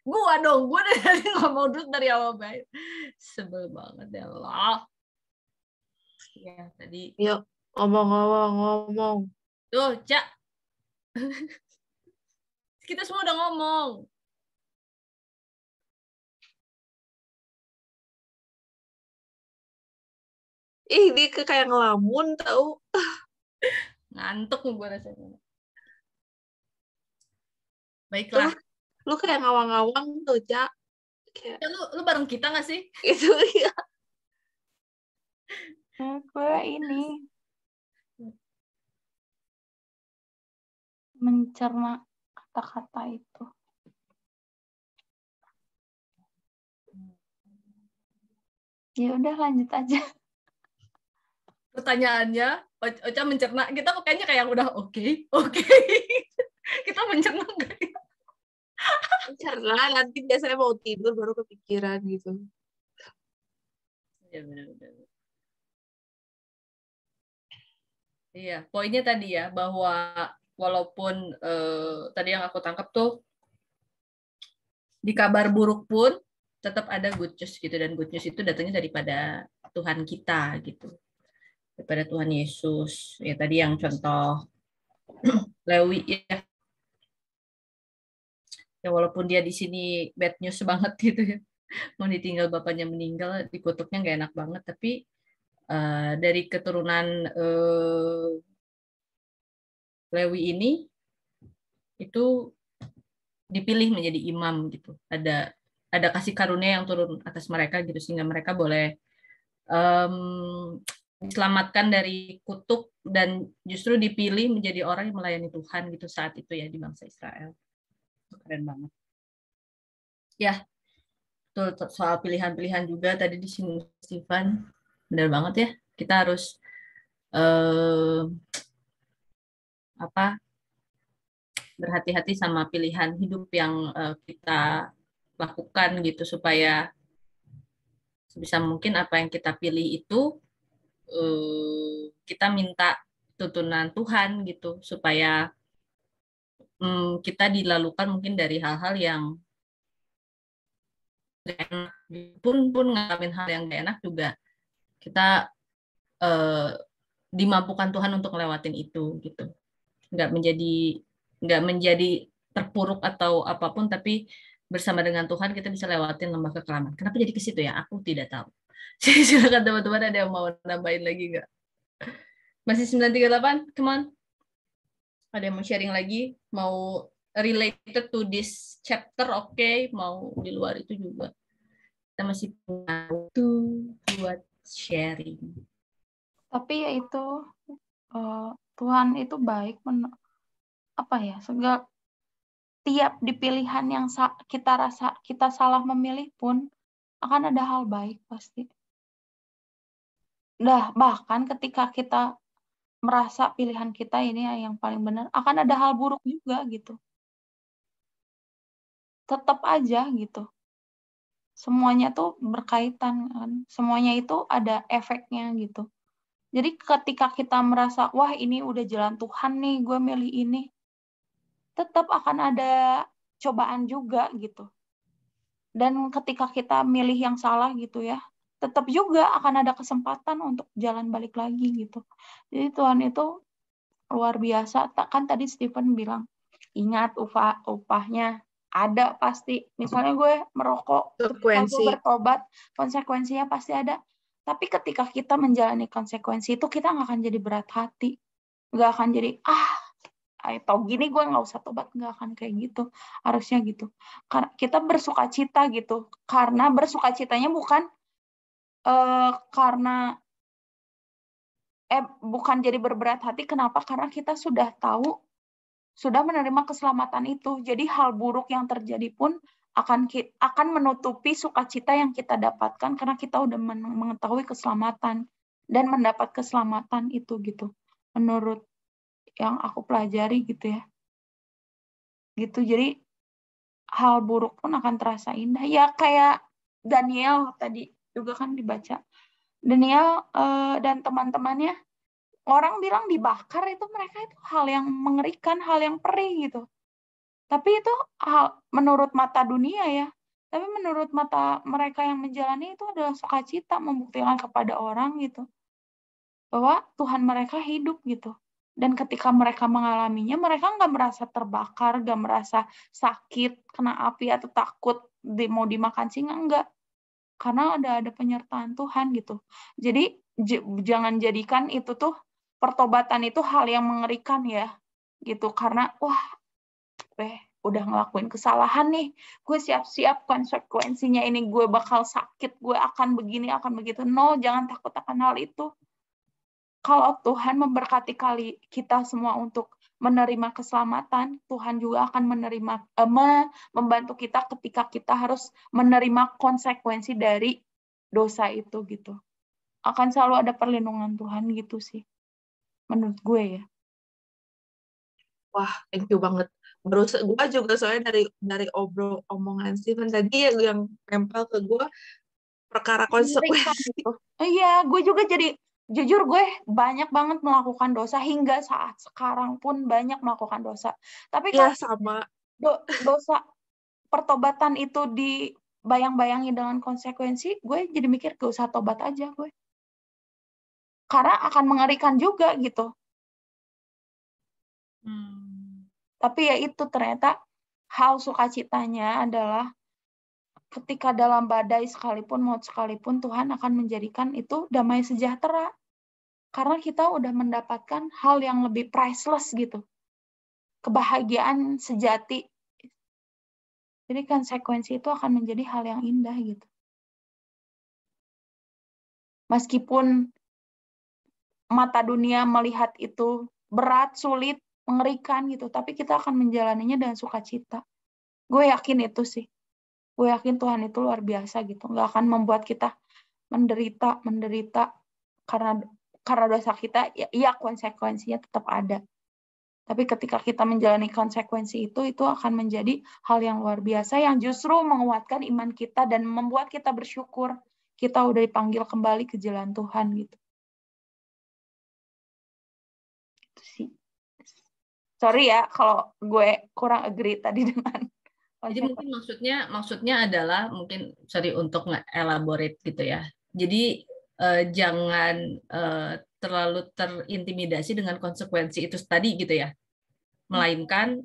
Gua dong, gue dari tadi ngomong terus dari awal baik. Sebel banget ya Allah. Ya, tadi. Yuk, ngomong. Tuh, Cak. Kita semua udah ngomong. Dia kayak ngelamun tau. Ngantuk gue rasanya. Baiklah. Lu kayak ngawang-ngawang tuh, Cak. Kayak... Ya, lu bareng kita nggak sih? Itu ya. Gue ini mencerna kata-kata itu. Ya udah, lanjut aja. Pertanyaannya, Ocha mencerna, kita kayaknya kayak udah oke. Kita mencerna nggak ya? Mencerna, nanti biasanya mau tidur baru kepikiran gitu. Ya, benar. Iya, poinnya tadi ya, bahwa walaupun tadi yang aku tangkap tuh, di kabar buruk pun tetap ada good news gitu, dan good news itu datangnya daripada Tuhan kita gitu, daripada Tuhan Yesus. Ya tadi yang contoh Lewi ya, walaupun dia di sini bad news banget gitu ya, mau ditinggal bapaknya meninggal, dikutuknya nggak enak banget, tapi dari keturunan Lewi ini itu dipilih menjadi imam gitu. Ada kasih karunia yang turun atas mereka gitu, sehingga mereka boleh diselamatkan dari kutuk dan justru dipilih menjadi orang yang melayani Tuhan gitu saat itu ya di bangsa Israel. Keren banget. Ya, betul, soal pilihan-pilihan juga tadi di sini Stephen. Benar banget ya. Kita harus berhati-hati sama pilihan hidup yang kita lakukan gitu supaya sebisa mungkin apa yang kita pilih itu kita minta tuntunan Tuhan gitu supaya kita dilalukan mungkin dari hal-hal yang enak pun ngalamin hal yang gak enak juga kita dimampukan Tuhan untuk ngelewatin itu gitu, nggak menjadi terpuruk atau apapun, tapi bersama dengan Tuhan kita bisa lewatin lembah kekelaman. Kenapa jadi ke situ ya? Aku tidak tahu. Silakan teman-teman, ada yang mau nambahin lagi nggak? Masih 938, come on. Ada yang mau sharing lagi? Mau related to this chapter, oke. Mau di luar itu juga. Kita masih punya waktu buat sharing. Tapi ya itu, Tuhan itu baik, segala tiap di pilihan yang kita rasa kita salah memilih pun akan ada hal baik pasti. Bahkan ketika kita merasa pilihan kita ini yang paling benar, akan ada hal buruk juga gitu. Tetap aja gitu. Semuanya tuh berkaitan kan. Semuanya itu ada efeknya gitu. Jadi ketika kita merasa, wah ini udah jalan Tuhan nih, gue milih ini, tetap akan ada cobaan juga gitu. Dan ketika kita milih yang salah gitu ya, tetap juga akan ada kesempatan untuk jalan balik lagi gitu. Jadi Tuhan itu luar biasa. Kan tadi Stephen bilang, ingat upahnya ada pasti. Misalnya gue merokok, ketika gue bertobat, konsekuensinya pasti ada. Tapi ketika kita menjalani konsekuensi itu, kita nggak akan jadi berat hati. Nggak akan jadi, tau gini gue nggak usah tobat, nggak akan kayak gitu. Harusnya gitu. Karena kita bersuka cita gitu. Karena bersuka citanya bukan bukan jadi berberat hati. Kenapa? Karena kita sudah tahu, sudah menerima keselamatan itu. Jadi hal buruk yang terjadi pun akan menutupi sukacita yang kita dapatkan karena kita udah mengetahui keselamatan dan mendapat keselamatan itu gitu. Menurut yang aku pelajari gitu ya. Gitu. Jadi hal buruk pun akan terasa indah. Ya kayak Daniel tadi juga kan dibaca. Daniel dan teman-temannya, orang bilang dibakar, itu mereka itu hal yang mengerikan, hal yang perih gitu. Tapi itu hal menurut mata dunia ya. Tapi menurut mata mereka yang menjalani itu adalah sukacita, membuktikan kepada orang gitu. Bahwa Tuhan mereka hidup gitu. Dan ketika mereka mengalaminya, mereka nggak merasa terbakar, nggak merasa sakit, kena api, atau takut mau dimakan singa, enggak. Karena ada penyertaan Tuhan gitu. Jadi jangan jadikan itu tuh, pertobatan itu hal yang mengerikan ya. Gitu. Karena, udah ngelakuin kesalahan nih, gue siap-siap konsekuensinya ini, gue bakal sakit, gue akan begini, akan begitu. No, jangan takut akan hal itu. Kalau Tuhan memberkati kita semua untuk menerima keselamatan, Tuhan juga akan membantu kita ketika kita harus menerima konsekuensi dari dosa itu gitu. Akan selalu ada perlindungan Tuhan gitu sih, menurut gue ya. Wah, thank you banget. Gue juga soalnya dari omongan Stephen tadi yang nempel ke gue perkara konsekuensi. Iya, gue juga jadi, jujur gue banyak banget melakukan dosa, hingga saat sekarang pun banyak melakukan dosa. Tapi kalau sama dosa pertobatan itu dibayang-bayangi dengan konsekuensi, gue jadi mikir gak usah tobat aja gue. Karena akan mengerikan juga gitu. Tapi ya itu ternyata hal sukacitanya adalah ketika dalam badai sekalipun, maut sekalipun, Tuhan akan menjadikan itu damai sejahtera. Karena kita udah mendapatkan hal yang lebih priceless gitu. Kebahagiaan sejati. Jadi konsekuensi itu akan menjadi hal yang indah gitu. Meskipun mata dunia melihat itu berat, sulit, mengerikan gitu, tapi kita akan menjalaninya dengan sukacita. Gue yakin itu sih. Gue yakin Tuhan itu luar biasa gitu. Nggak akan membuat kita menderita karena dosa kita. Ya konsekuensinya tetap ada. Tapi ketika kita menjalani konsekuensi itu akan menjadi hal yang luar biasa yang justru menguatkan iman kita dan membuat kita bersyukur kita udah dipanggil kembali ke jalan Tuhan gitu. Itu sih. Sorry ya kalau gue kurang agree tadi dengan. Jadi mungkin maksudnya adalah mungkin untuk nge-elaborate gitu ya. Jadi jangan terlalu terintimidasi dengan konsekuensi itu tadi gitu ya. Melainkan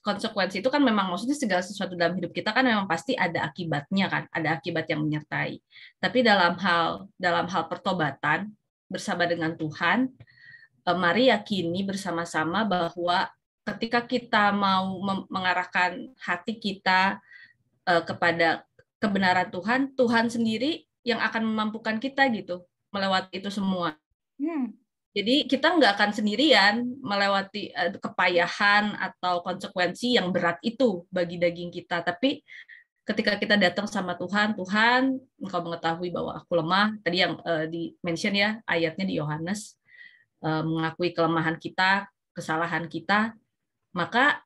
konsekuensi itu kan memang maksudnya segala sesuatu dalam hidup kita kan memang pasti ada akibatnya kan, ada akibat yang menyertai. Tapi dalam hal pertobatan bersama dengan Tuhan, mari yakini bersama-sama bahwa ketika kita mau mengarahkan hati kita kepada kebenaran Tuhan, Tuhan sendiri yang akan memampukan kita gitu melewati itu semua. Jadi kita nggak akan sendirian melewati kepayahan atau konsekuensi yang berat itu bagi daging kita. Tapi ketika kita datang sama Tuhan, Tuhan, Engkau mengetahui bahwa aku lemah. Tadi yang di-mention ya ayatnya di Yohanes, mengakui kelemahan kita, kesalahan kita, maka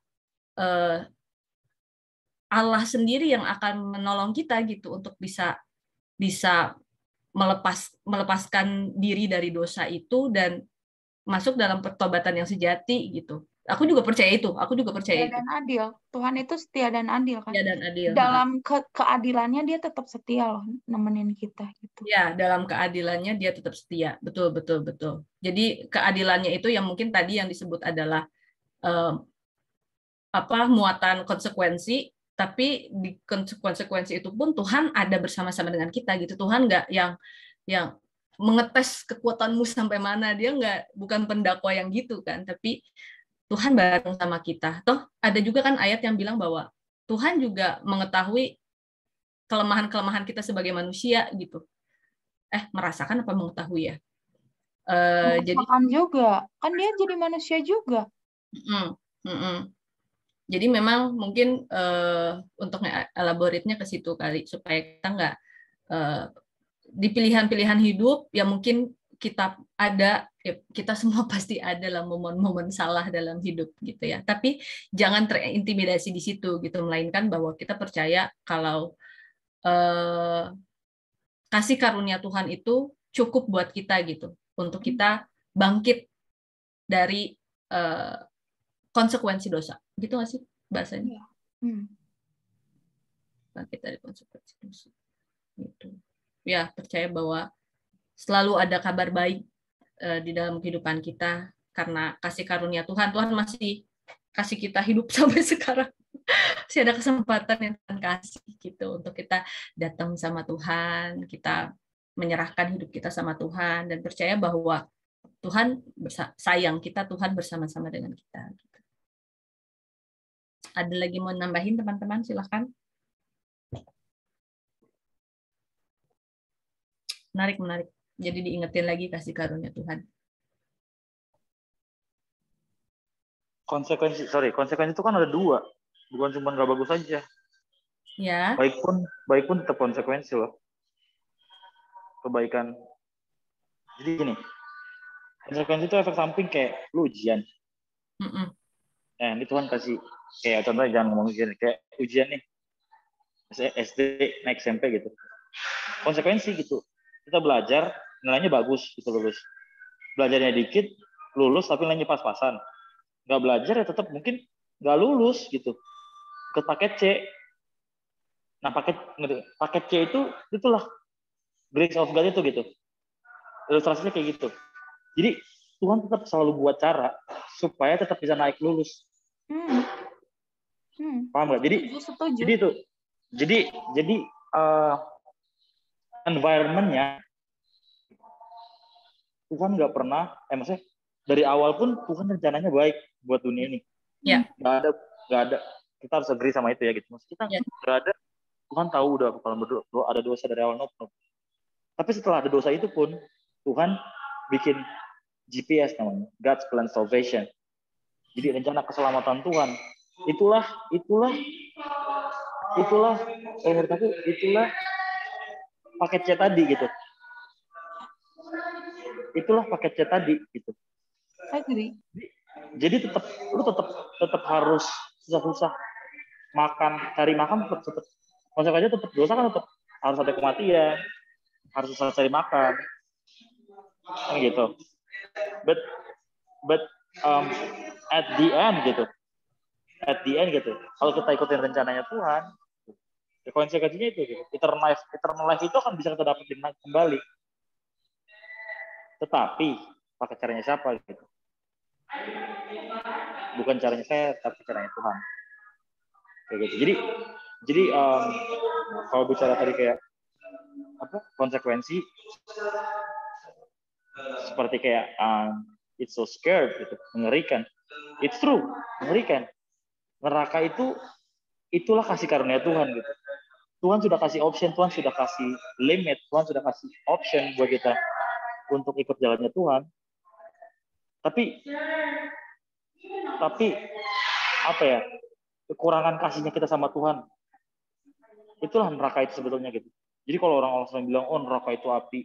Allah sendiri yang akan menolong kita gitu untuk bisa melepaskan diri dari dosa itu dan masuk dalam pertobatan yang sejati gitu. Aku juga percaya itu. Setia dan adil. Tuhan itu setia dan adil kan. Setia dan adil. Dalam keadilannya dia tetap setia loh nemenin kita gitu. Ya, dalam keadilannya dia tetap setia. Betul. Jadi keadilannya itu yang mungkin tadi yang disebut adalah muatan konsekuensi, tapi di konsekuensi itu pun Tuhan ada bersama-sama dengan kita gitu. Tuhan nggak yang mengetes kekuatanmu sampai mana, dia bukan pendakwa yang gitu kan, tapi Tuhan bareng sama kita. Toh ada juga kan ayat yang bilang bahwa Tuhan juga mengetahui kelemahan-kelemahan kita sebagai manusia gitu. Merasakan apa mengetahui ya? Merasakan juga, kan dia jadi manusia juga. Jadi memang mungkin untuk elaboratnya ke situ kali supaya kita nggak di pilihan-pilihan hidup yang mungkin kita semua pasti ada lah momen-momen salah dalam hidup gitu ya. Tapi jangan terintimidasi di situ gitu, melainkan bahwa kita percaya kalau kasih karunia Tuhan itu cukup buat kita gitu untuk kita bangkit dari konsekuensi dosa. Gitu nggak sih bahasanya? Bangkit dari konsekuensi dosa. Gitu. Ya, percaya bahwa selalu ada kabar baik di dalam kehidupan kita karena kasih karunia Tuhan. Tuhan masih kasih kita hidup sampai sekarang. Masih ada kesempatan yang Tuhan kasih gitu untuk kita datang sama Tuhan, kita menyerahkan hidup kita sama Tuhan dan percaya bahwa Tuhan sayang kita, Tuhan bersama-sama dengan kita. Gitu. Ada lagi mau nambahin teman-teman? Silakan. Menarik. Jadi diingetin lagi kasih karunia Tuhan. Konsekuensi itu kan ada dua, bukan cuma nggak bagus aja. Ya. Baik pun tetap konsekuensi loh. Kebaikan. Jadi gini, konsekuensi itu efek samping kayak lu ujian. Ini Tuhan kasih kayak contohnya jangan ngomong ujian, kayak ujian nih SD naik SMP gitu. Konsekuensi gitu. Kita belajar, nilainya bagus, gitu lulus. Belajarnya dikit, lulus tapi nilainya pas-pasan. Nggak belajar ya tetap mungkin nggak lulus gitu. Ke paket C. Nah paket C itulah grace of God itu gitu. Ilustrasinya kayak gitu. Jadi Tuhan tetap selalu buat cara supaya tetap bisa naik lulus. Paham nggak? Jadi itu. Jadi environment-nya Tuhan nggak pernah, maksudnya dari awal pun Tuhan rencananya baik buat dunia ini. Ya. Nggak ada. Kita harus agree sama itu ya gitu. Maksudnya kita nggak ada. Tuhan tahu udah kalau ada dosa dari awal. Tapi setelah ada dosa itu pun Tuhan bikin GPS namanya, God's Plan Salvation. Jadi rencana keselamatan Tuhan. Itulah menurut aku itulah paket C tadi gitu. Itulah paket C tadi gitu. Agree. Jadi lu tetap harus susah-susah makan, cari makan tetap konsekuensinya tetap dosa kan, tetap harus ada kematian, harus susah cari makan, kan gitu. But at the end gitu, kalau kita ikutin rencananya Tuhan, konsekuensinya itu gitu. Eternal life itu akan bisa kita dapetin kembali. Tetapi pakai caranya siapa gitu? Bukan caranya saya, tapi caranya Tuhan. Kayak gitu. Jadi kalau bicara tadi kayak konsekuensi, seperti kayak it's so scared gitu, mengerikan. It's true, mengerikan. Neraka itulah kasih karunia Tuhan gitu. Tuhan sudah kasih option, Tuhan sudah kasih limit, Tuhan sudah kasih option buat kita untuk ikut jalannya Tuhan. Tapi apa ya, kekurangan kasihnya kita sama Tuhan, itulah neraka itu sebetulnya gitu. Jadi kalau orang-orang sering bilang, oh neraka itu api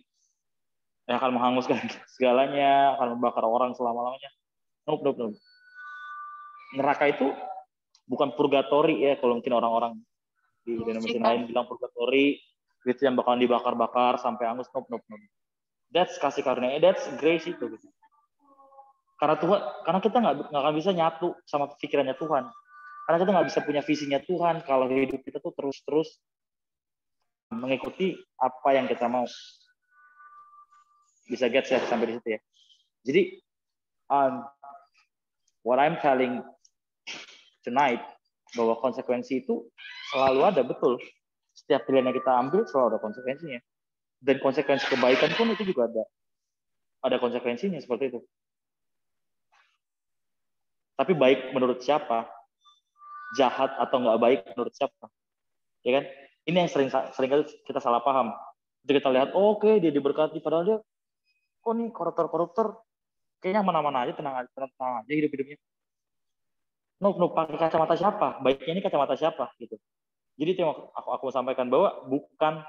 yang akan menghanguskan segalanya, akan membakar orang selama-lamanya. Nope. Neraka itu bukan purgatori ya, kalau mungkin orang-orang di Indonesia lain bilang purgatori, itu yang bakalan dibakar-bakar sampai hangus. Nope. That's kasih karunia, that's grace itu gitu. Karena kita nggak akan bisa nyatu sama pikirannya Tuhan. Karena kita nggak bisa punya visinya Tuhan kalau hidup kita tuh terus mengikuti apa yang kita mau. Bisa get ya sampai di situ ya. Jadi what I'm telling tonight, bahwa konsekuensi itu selalu ada, betul. Setiap pilihan yang kita ambil selalu ada konsekuensinya. Dan konsekuensi kebaikan pun itu juga ada konsekuensinya seperti itu. Tapi baik menurut siapa? Jahat atau nggak baik menurut siapa? Ya kan? Ini yang sering kita salah paham. Jadi kita lihat, oke, dia diberkati, padahal dia, kok nih koruptor, kayaknya mana-mana aja, tenang aja hidup-hidupnya. No, pakai kacamata siapa? Baiknya ini kacamata siapa? Gitu. Jadi itu yang aku sampaikan, bahwa bukan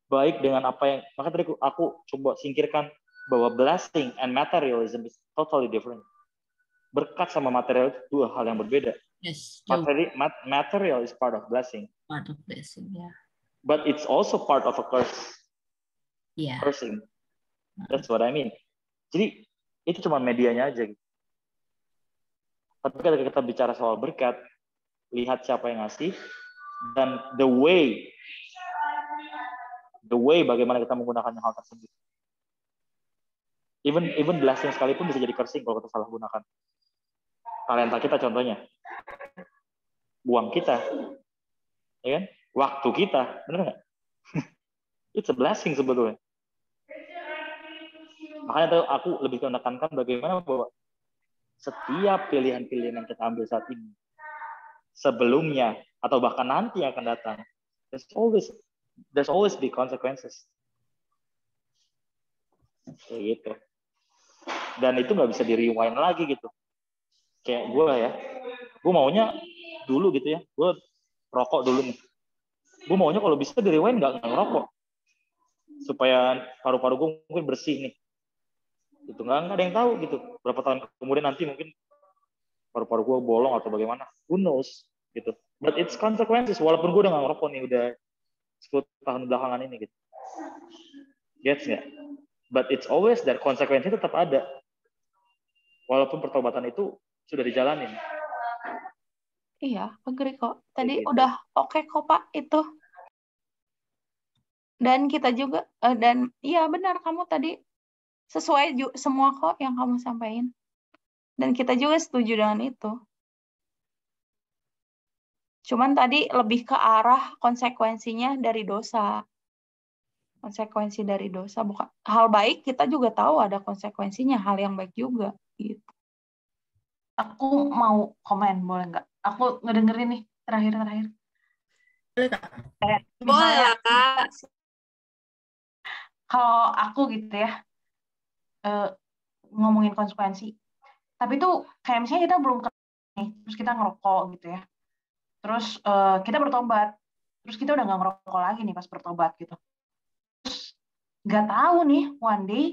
baik dengan apa yang, maka tadi aku coba singkirkan bahwa blessing and materialism is totally different. Berkat sama material itu dua hal yang berbeda. Yes. Material is part of blessing. Part of blessing, yeah. But it's also part of a curse. Yeah. Cursing. That's what I mean. Jadi itu cuma medianya aja gitu. Tapi ketika kita bicara soal berkat, lihat siapa yang ngasih, dan the way bagaimana kita menggunakan hal tersebut. Even blessing sekalipun bisa jadi cursing kalau kita salah gunakan. Talenta kita contohnya, uang kita, ya kan? Waktu kita, benar nggak? It's a blessing sebetulnya. Makanya aku lebih menekankan bagaimana bahwa setiap pilihan-pilihan yang kita ambil saat ini, sebelumnya atau bahkan nanti yang akan datang, there's always be consequences. Kayak gitu. Dan itu nggak bisa di rewind lagi gitu. Kayak gue maunya dulu gitu ya, gue rokok dulu nih. Gue maunya kalau bisa di rewind nggak ngerokok, supaya paru-paru gue mungkin bersih nih. Itu nggak ada yang tahu gitu. Berapa tahun kemudian nanti mungkin paru-paru gue bolong atau bagaimana, who knows gitu. But it's consequences, walaupun gue udah nggak ngerokok nih udah 10 tahun belakangan ini gitu. Gets nggak? But it's always that konsekuensinya tetap ada. Walaupun pertobatan itu sudah dijalanin. Iya, agree kok. Tadi gitu. udah oke kok Pak itu. Dan kita juga, dan iya benar kamu tadi sesuai semua kok yang kamu sampaikan. Dan kita juga setuju dengan itu. Cuman tadi lebih ke arah konsekuensinya dari dosa. Konsekuensi dari dosa, bukan hal baik, kita juga tahu ada konsekuensinya, hal yang baik juga gitu. Aku mau komen, boleh nggak? Aku ngedengerin nih terakhir. Boleh Kak? Boleh Kak. Kalau aku gitu ya, ngomongin konsekuensi. Tapi itu kayak misalnya kita belum nih, terus kita ngerokok gitu ya. Terus kita bertobat. Terus kita udah nggak ngerokok lagi nih pas bertobat gitu. Terus nggak tahu nih one day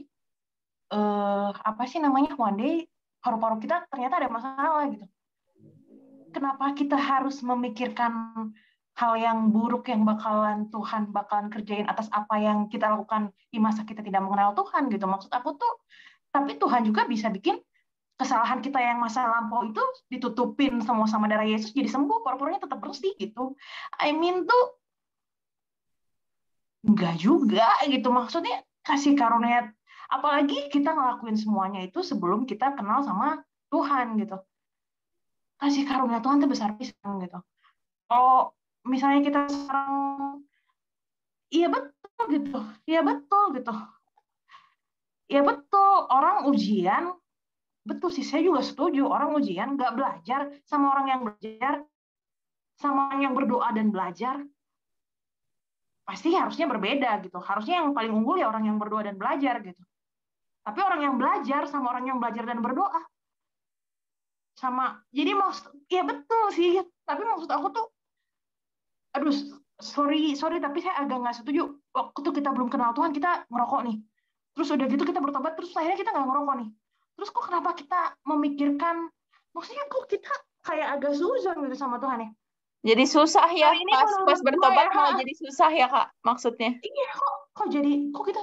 one day paru-paru kita ternyata ada masalah gitu. Kenapa kita harus memikirkan hal yang buruk yang Tuhan bakalan kerjain atas apa yang kita lakukan di masa kita tidak mengenal Tuhan gitu. Maksud aku tuh, tapi Tuhan juga bisa bikin kesalahan kita yang masa lampau itu ditutupin semua sama darah Yesus jadi sembuh, paru-parunya tetap bersih gitu. I mean tuh enggak juga gitu. Maksudnya kasih karunia, apalagi kita ngelakuin semuanya itu sebelum kita kenal sama Tuhan gitu. Kasih karunia Tuhan tuh besar pisan gitu. Kalau misalnya kita sekarang, iya betul gitu, iya betul gitu, iya betul orang ujian, betul sih saya juga setuju orang ujian nggak belajar sama orang yang belajar, sama orang yang berdoa dan belajar, pasti harusnya berbeda gitu. Harusnya yang paling unggul ya orang yang berdoa dan belajar gitu. Tapi orang yang belajar sama orang yang belajar dan berdoa sama, jadi ya betul sih. Tapi maksud aku tuh, aduh, sorry tapi saya agak nggak setuju. Waktu kita belum kenal Tuhan kita ngerokok nih, terus udah gitu kita bertobat, terus akhirnya kita nggak ngerokok nih. Terus kok kenapa kita memikirkan, maksudnya kok kita kayak agak suzon gitu sama Tuhan ya? Jadi susah ya, ini pas bertobat malah jadi susah ya Kak, maksudnya. Iya, kok kita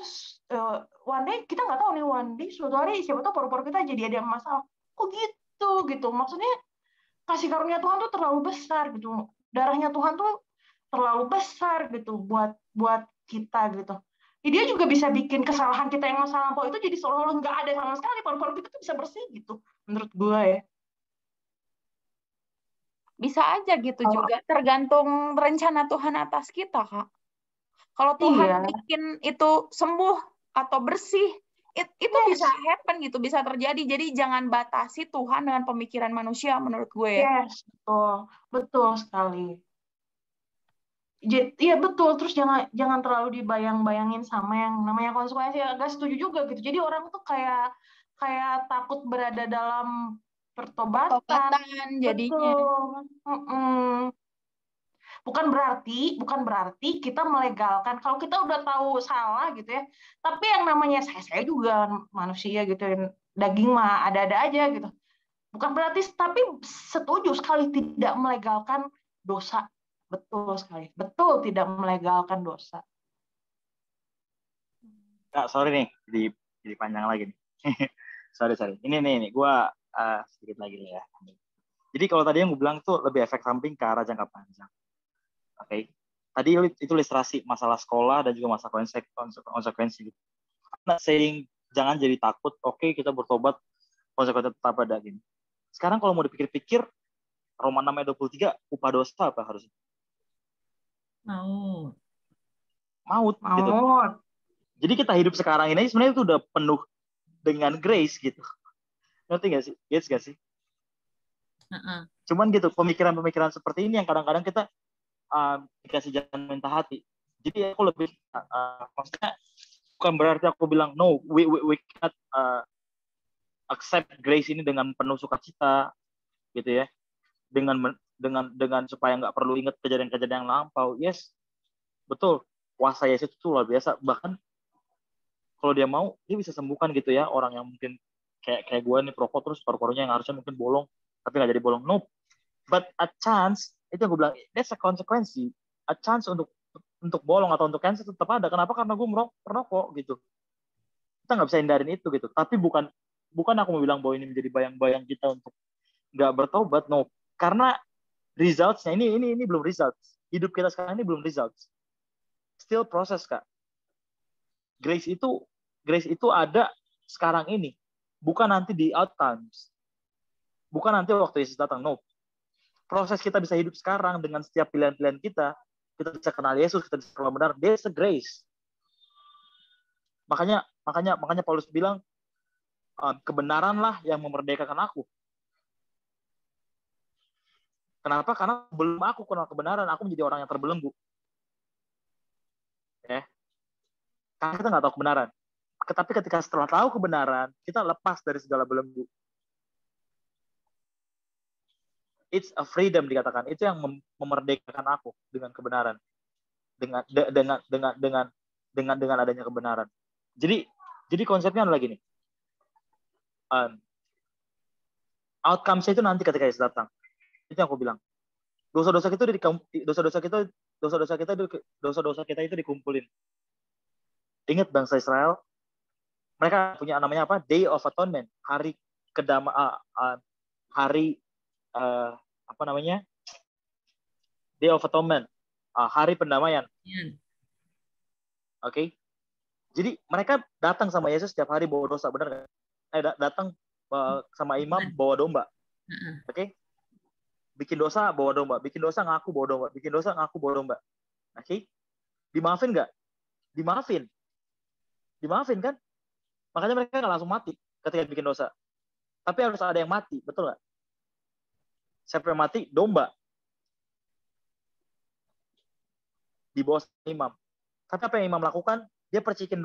one day kita nggak tahu nih, one day suatu hari siapa tahu paru-paru kita jadi ada masalah. Kok gitu. Maksudnya kasih karunia Tuhan tuh terlalu besar gitu. Darahnya Tuhan tuh terlalu besar gitu buat kita gitu. Dia juga bisa bikin kesalahan kita yang masa lampau itu jadi seolah-olah nggak ada sama sekali, paru-paru kita tuh bisa bersih gitu. Menurut gue ya. Bisa aja gitu juga, tergantung rencana Tuhan atas kita, Kak. Kalau Tuhan bikin itu sembuh atau bersih, itu bisa happen gitu, bisa terjadi. Jadi jangan batasi Tuhan dengan pemikiran manusia menurut gue ya. Yes, betul sekali. Iya betul, terus jangan terlalu dibayang-bayangin sama yang namanya konsekuensi. Agak setuju juga gitu. Jadi orang tuh kayak takut berada dalam pertobatan jadinya. Bukan berarti kita melegalkan kalau kita udah tahu salah gitu ya. Tapi yang namanya saya juga manusia gitu, daging mah ada-ada aja gitu. Bukan berarti, tapi setuju sekali tidak melegalkan dosa. Betul sekali. Betul tidak melegalkan dosa. Kak, sorry nih, jadi panjang lagi nih. sorry. Ini gue sedikit lagi ya. Jadi kalau tadi yang gue bilang tuh lebih efek samping ke arah jangka panjang. Oke. Tadi itu ilustrasi masalah sekolah dan juga masalah konsekuensi. Nah, saying jangan jadi takut. Oke, kita bertobat, konsekuensi tetap ada gini. Sekarang kalau mau dipikir-pikir, Roma 6 ayat 23, upah dosa apa harusnya? Maut. Gitu. Jadi kita hidup sekarang ini sebenarnya itu udah penuh dengan grace gitu. Ngerti nggak sih? Yes nggak sih? Cuman gitu, pemikiran-pemikiran seperti ini yang kadang-kadang kita dikasih jalan minta hati. Jadi aku lebih maksudnya bukan berarti aku bilang no, we cannot accept grace ini dengan penuh sukacita gitu ya. Dengan supaya nggak perlu ingat kejadian-kejadian yang lampau. Yes, betul. Kuasa Yesus itu luar biasa. Bahkan kalau dia mau, dia bisa sembuhkan gitu ya orang yang mungkin kayak gue nih perokok terus paru-parunya yang harusnya mungkin bolong tapi nggak jadi bolong. No, but a chance, itu yang gue bilang, that's a konsekuensi. A chance untuk bolong atau untuk cancer tetap ada. Kenapa? Karena gue merokok gitu. Kita nggak bisa hindarin itu gitu. Tapi bukan aku mau bilang bahwa ini menjadi bayang-bayang kita untuk nggak bertobat. No, karena results-nya ini belum results. Hidup kita sekarang ini belum results. Still proses, Kak. Grace itu ada sekarang ini. Bukan nanti di outcomes. Bukan nanti waktu Yesus datang. No. Proses kita bisa hidup sekarang dengan setiap pilihan-pilihan kita. Kita bisa kenal Yesus, kita bisa kenal benar. There's a grace. Makanya Paulus bilang, kebenaranlah yang memerdekakan aku. Kenapa? Karena belum aku kenal kebenaran, aku menjadi orang yang terbelenggu. Ya. Karena kita nggak tahu kebenaran. Tetapi ketika setelah tahu kebenaran, kita lepas dari segala belenggu. It's a freedom dikatakan. Itu yang memerdekakan aku dengan kebenaran. Dengan adanya kebenaran. Jadi konsepnya adalah gini. Outcomes itu nanti ketika Yesus datang. Itu yang aku bilang. Dosa-dosa kita itu dikumpulin. Ingat bangsa Israel, mereka punya namanya apa? Day of Atonement, hari Day of Atonement, hari pendamaian. Oke. Jadi mereka datang sama Yesus setiap hari bawa dosa, benar nggak? Datang sama imam bawa domba. Oke. Bikin dosa bawa domba, bikin dosa ngaku bawa domba, bikin dosa ngaku bawa domba. Oke. Dimaafin nggak? Dimaafin kan? Makanya mereka nggak langsung mati ketika bikin dosa. Tapi harus ada yang mati, betul nggak? Siapa yang mati? Domba. Di bawah imam. Tapi apa yang imam lakukan? Dia percikin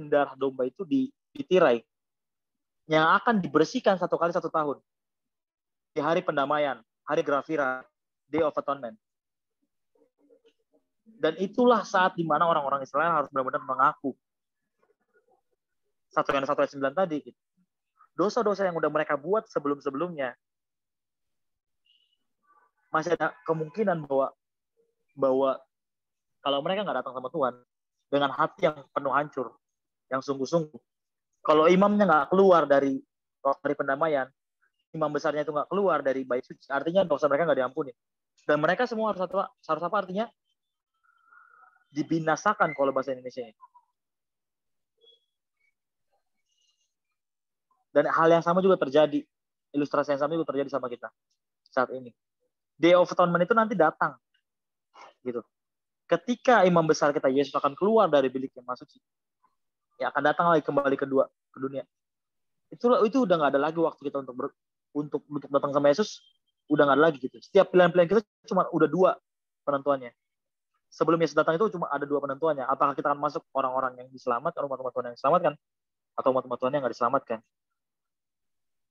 darah domba itu di tirai yang akan dibersihkan 1 kali 1 tahun. Di hari pendamaian, hari Grafira, Day of Atonement. Dan itulah saat di mana orang-orang Israel harus benar-benar mengaku. 1 Yohanes 1 ayat 9 tadi. Dosa-dosa yang udah mereka buat sebelum-sebelumnya. Masih ada kemungkinan bahwa kalau mereka nggak datang sama Tuhan, dengan hati yang penuh hancur, yang sungguh-sungguh. Kalau imamnya nggak keluar dari pendamaian, imam besarnya itu nggak keluar dari bait suci, artinya dosa mereka nggak diampuni. Dan mereka semua harus apa artinya? Dibinasakan kalau bahasa Indonesia. Dan hal yang sama juga terjadi, ilustrasi yang sama juga terjadi sama kita saat ini. Day of Atonement itu nanti datang, gitu. Ketika imam besar kita Yesus akan keluar dari bilik yang suci, ya akan datang lagi kembali ke dunia. Itu udah nggak ada lagi waktu kita untuk datang sama Yesus, udah nggak ada lagi gitu. Setiap pilihan-pilihan kita cuma udah 2 penentuannya. Sebelum Yesus datang itu cuma ada 2 penentuannya. Apakah kita akan masuk orang-orang yang diselamatkan, umat-umat Tuhan yang diselamatkan, atau umat-umat Tuhan yang nggak diselamatkan.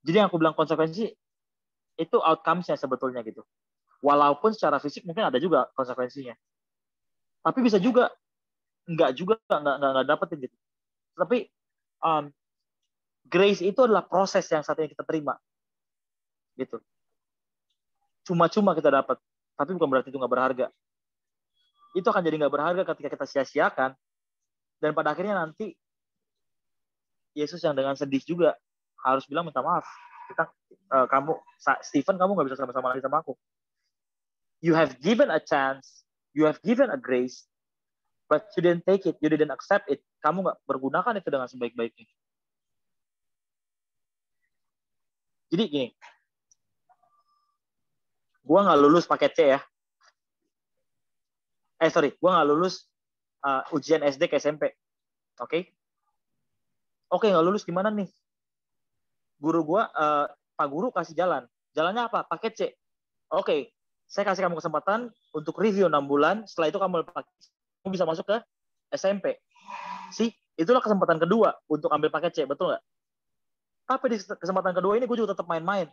Jadi yang aku bilang konsekuensi itu outcomes-nya sebetulnya gitu. Walaupun secara fisik mungkin ada juga konsekuensinya. Tapi bisa juga nggak dapetin gitu. Tapi grace itu adalah proses yang saat ini kita terima, gitu. Cuma-cuma kita dapat, tapi bukan berarti itu nggak berharga. Itu akan jadi nggak berharga ketika kita sia-siakan, dan pada akhirnya nanti Yesus yang dengan sedih juga harus bilang minta maaf. Stephen, kamu nggak bisa sama-sama lagi sama aku. You have given a chance, you have given a grace, but you didn't take it, you didn't accept it. Kamu nggak bergunakan itu dengan sebaik-baiknya. Jadi gini, gue nggak lulus paket C ya. Gue nggak lulus ujian SD ke SMP. Oke, nggak lulus gimana nih? Guru gue, Pak Guru kasih jalan. Jalannya apa? Paket C. Oke, saya kasih kamu kesempatan untuk review 6 bulan. Setelah itu kamu bisa masuk ke SMP. Itulah kesempatan kedua untuk ambil paket C, betul nggak? Tapi di kesempatan kedua ini gue juga tetap main-main.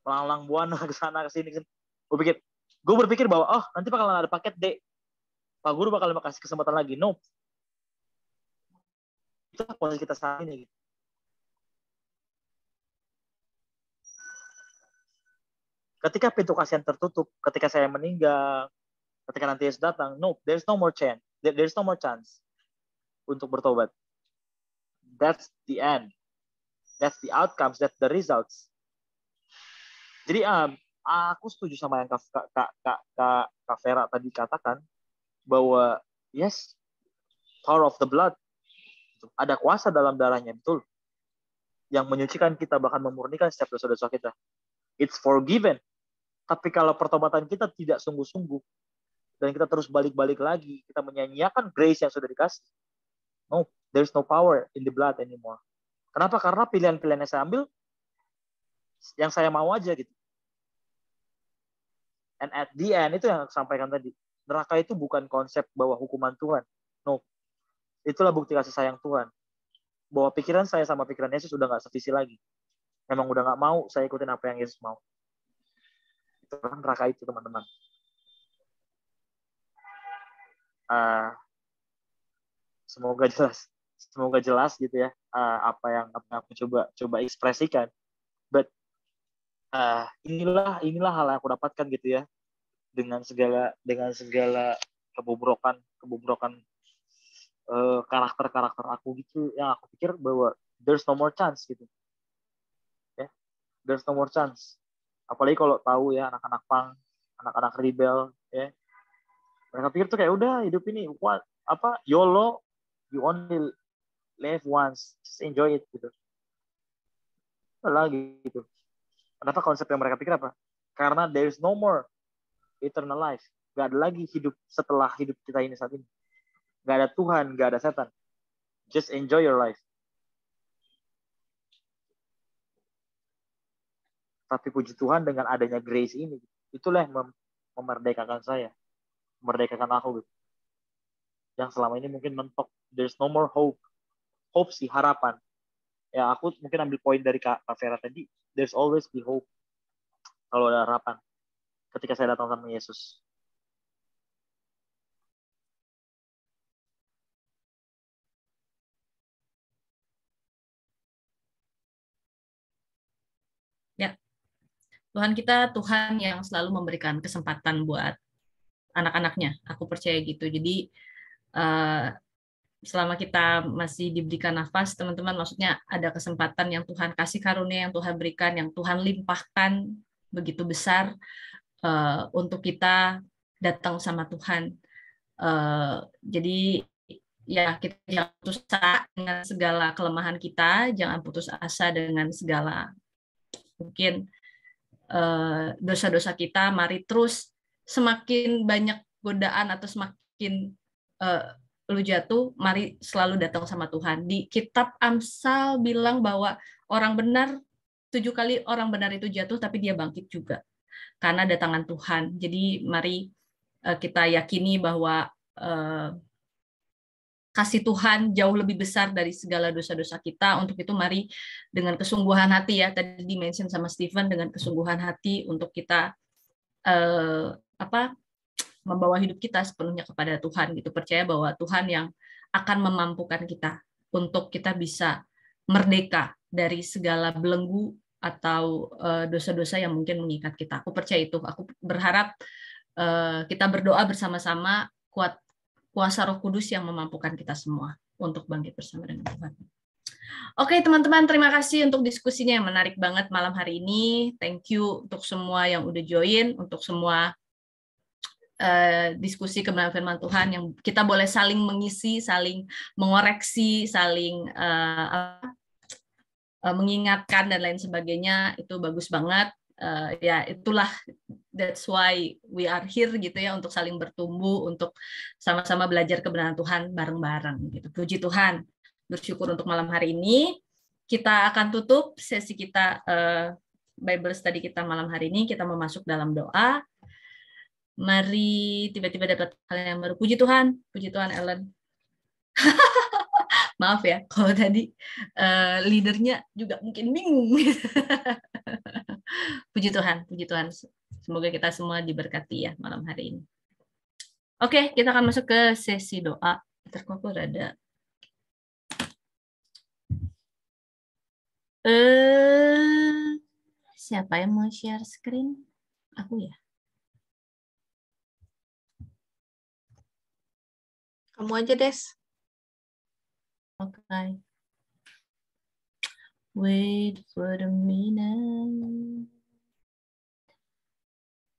Melang-lang buana ke sana ke sini. Gue berpikir bahwa nanti bakalan ada paket D. Pak Guru bakal kasih kesempatan lagi. No. Itu posisi kita saat ini. Ketika pintu kasihan tertutup, ketika saya meninggal, ketika nanti Yesus datang, no, there's no more chance. There's no more chance untuk bertobat. That's the end. That's the outcomes, that's the results. Jadi aku setuju sama yang Kak Vera tadi katakan bahwa yes, power of the blood, ada kuasa dalam darahnya, betul, yang menyucikan kita, bahkan memurnikan setiap dosa-dosa kita. It's forgiven. Tapi kalau pertobatan kita tidak sungguh-sungguh dan kita terus balik-balik lagi, kita menyanyiakan grace yang sudah dikasih, no, there's no power in the blood anymore. Kenapa? Karena pilihan-pilihan yang saya ambil, yang saya mau aja gitu. And at the end, itu yang aku sampaikan tadi, neraka itu bukan konsep bahwa hukuman Tuhan. No. itulah bukti kasih sayang Tuhan. Bahwa pikiran saya sama pikiran Yesus udah nggak sevisi lagi. Memang udah nggak mau saya ikutin apa yang Yesus mau. Itu kan neraka itu, teman-teman. Semoga jelas gitu ya, apa yang aku coba ekspresikan. But inilah hal yang aku dapatkan gitu ya, dengan segala kebobrokan karakter aku gitu, yang aku pikir bahwa there's no more chance gitu ya, there's no more chance. Apalagi kalau tahu ya anak-anak punk, anak-anak rebel ya, mereka pikir tuh kayak udah hidup ini YOLO, you only live once, just enjoy it gitu. Lagi gitu. Kenapa konsep yang mereka pikir apa? Karena there is no more eternal life. Gak ada lagi hidup setelah hidup kita ini saat ini. Gak ada Tuhan, gak ada setan. Just enjoy your life. Tapi puji Tuhan dengan adanya grace ini, itulah yang memerdekakan saya. Memerdekakan aku gitu. Yang selama ini mungkin mentok. There's no more hope. Hope sih, harapan. Ya aku mungkin ambil poin dari Kak Vera tadi. There's always be hope. Kalau ada harapan. Ketika saya datang sama Yesus. Ya, Tuhan kita Tuhan yang selalu memberikan kesempatan buat anak-anaknya. Aku percaya gitu. Jadi selama kita masih diberikan nafas, teman-teman, maksudnya ada kesempatan yang Tuhan kasih karunia, yang Tuhan berikan, yang Tuhan limpahkan begitu besar untuk kita datang sama Tuhan. Jadi ya kita jangan putus asa dengan segala kelemahan kita, jangan putus asa dengan segala mungkin dosa-dosa kita. Mari terus, semakin banyak godaan atau semakin lu jatuh, mari selalu datang sama Tuhan. Di kitab Amsal bilang bahwa orang benar 7 kali orang benar itu jatuh, tapi dia bangkit juga karena datangan Tuhan. Jadi mari kita yakini bahwa kasih Tuhan jauh lebih besar dari segala dosa-dosa kita. Untuk itu mari dengan kesungguhan hati ya, tadi di-mention sama Stephen, dengan kesungguhan hati untuk kita membawa hidup kita sepenuhnya kepada Tuhan gitu, percaya bahwa Tuhan yang akan memampukan kita untuk kita bisa merdeka dari segala belenggu atau dosa-dosa yang mungkin mengikat kita. Aku percaya itu. Aku berharap kita berdoa bersama-sama, kuat kuasa Roh Kudus yang memampukan kita semua untuk bangkit bersama dengan Tuhan. Oke, teman-teman, terima kasih untuk diskusinya yang menarik banget malam hari ini. Thank you untuk semua yang udah join, untuk semua diskusi kebenaran firman Tuhan yang kita boleh saling mengisi, saling mengoreksi, saling mengingatkan dan lain sebagainya. Itu bagus banget. Ya itulah, that's why we are here gitu ya, untuk saling bertumbuh, untuk sama-sama belajar kebenaran Tuhan bareng-bareng gitu. Puji Tuhan. Bersyukur untuk malam hari ini. Kita akan tutup sesi kita Bible study kita malam hari ini. Kita mau masuk dalam doa. Mari tiba-tiba dapat hal yang baru. Puji Tuhan Ellen. Maaf ya, kalau tadi leadernya juga mungkin bingung. Puji Tuhan. Semoga kita semua diberkati ya malam hari ini. Oke, kita akan masuk ke sesi doa. Terkoko ada. Siapa yang mau share screen? Aku ya. Kamu aja, Des. Okay. Wait for a minute.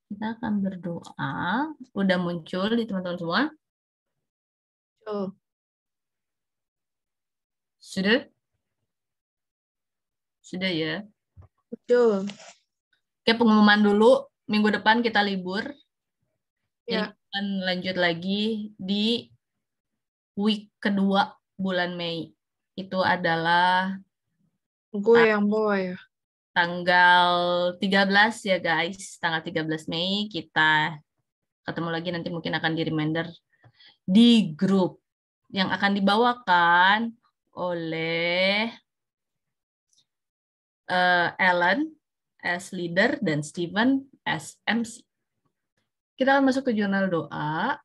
Kita akan berdoa. Udah muncul di teman-teman semua? Sudah? Sudah ya? Betul. Oke, pengumuman dulu. Minggu depan kita libur. Ya. Jadi kita akan lanjut lagi di week kedua bulan Mei. Itu adalah gue yang bawa ya. Tanggal 13 ya guys. Tanggal 13 Mei kita ketemu lagi, nanti mungkin akan di reminder di grup. yang akan dibawakan oleh Ellen as leader dan Steven as MC. Kita akan masuk ke jurnal doa.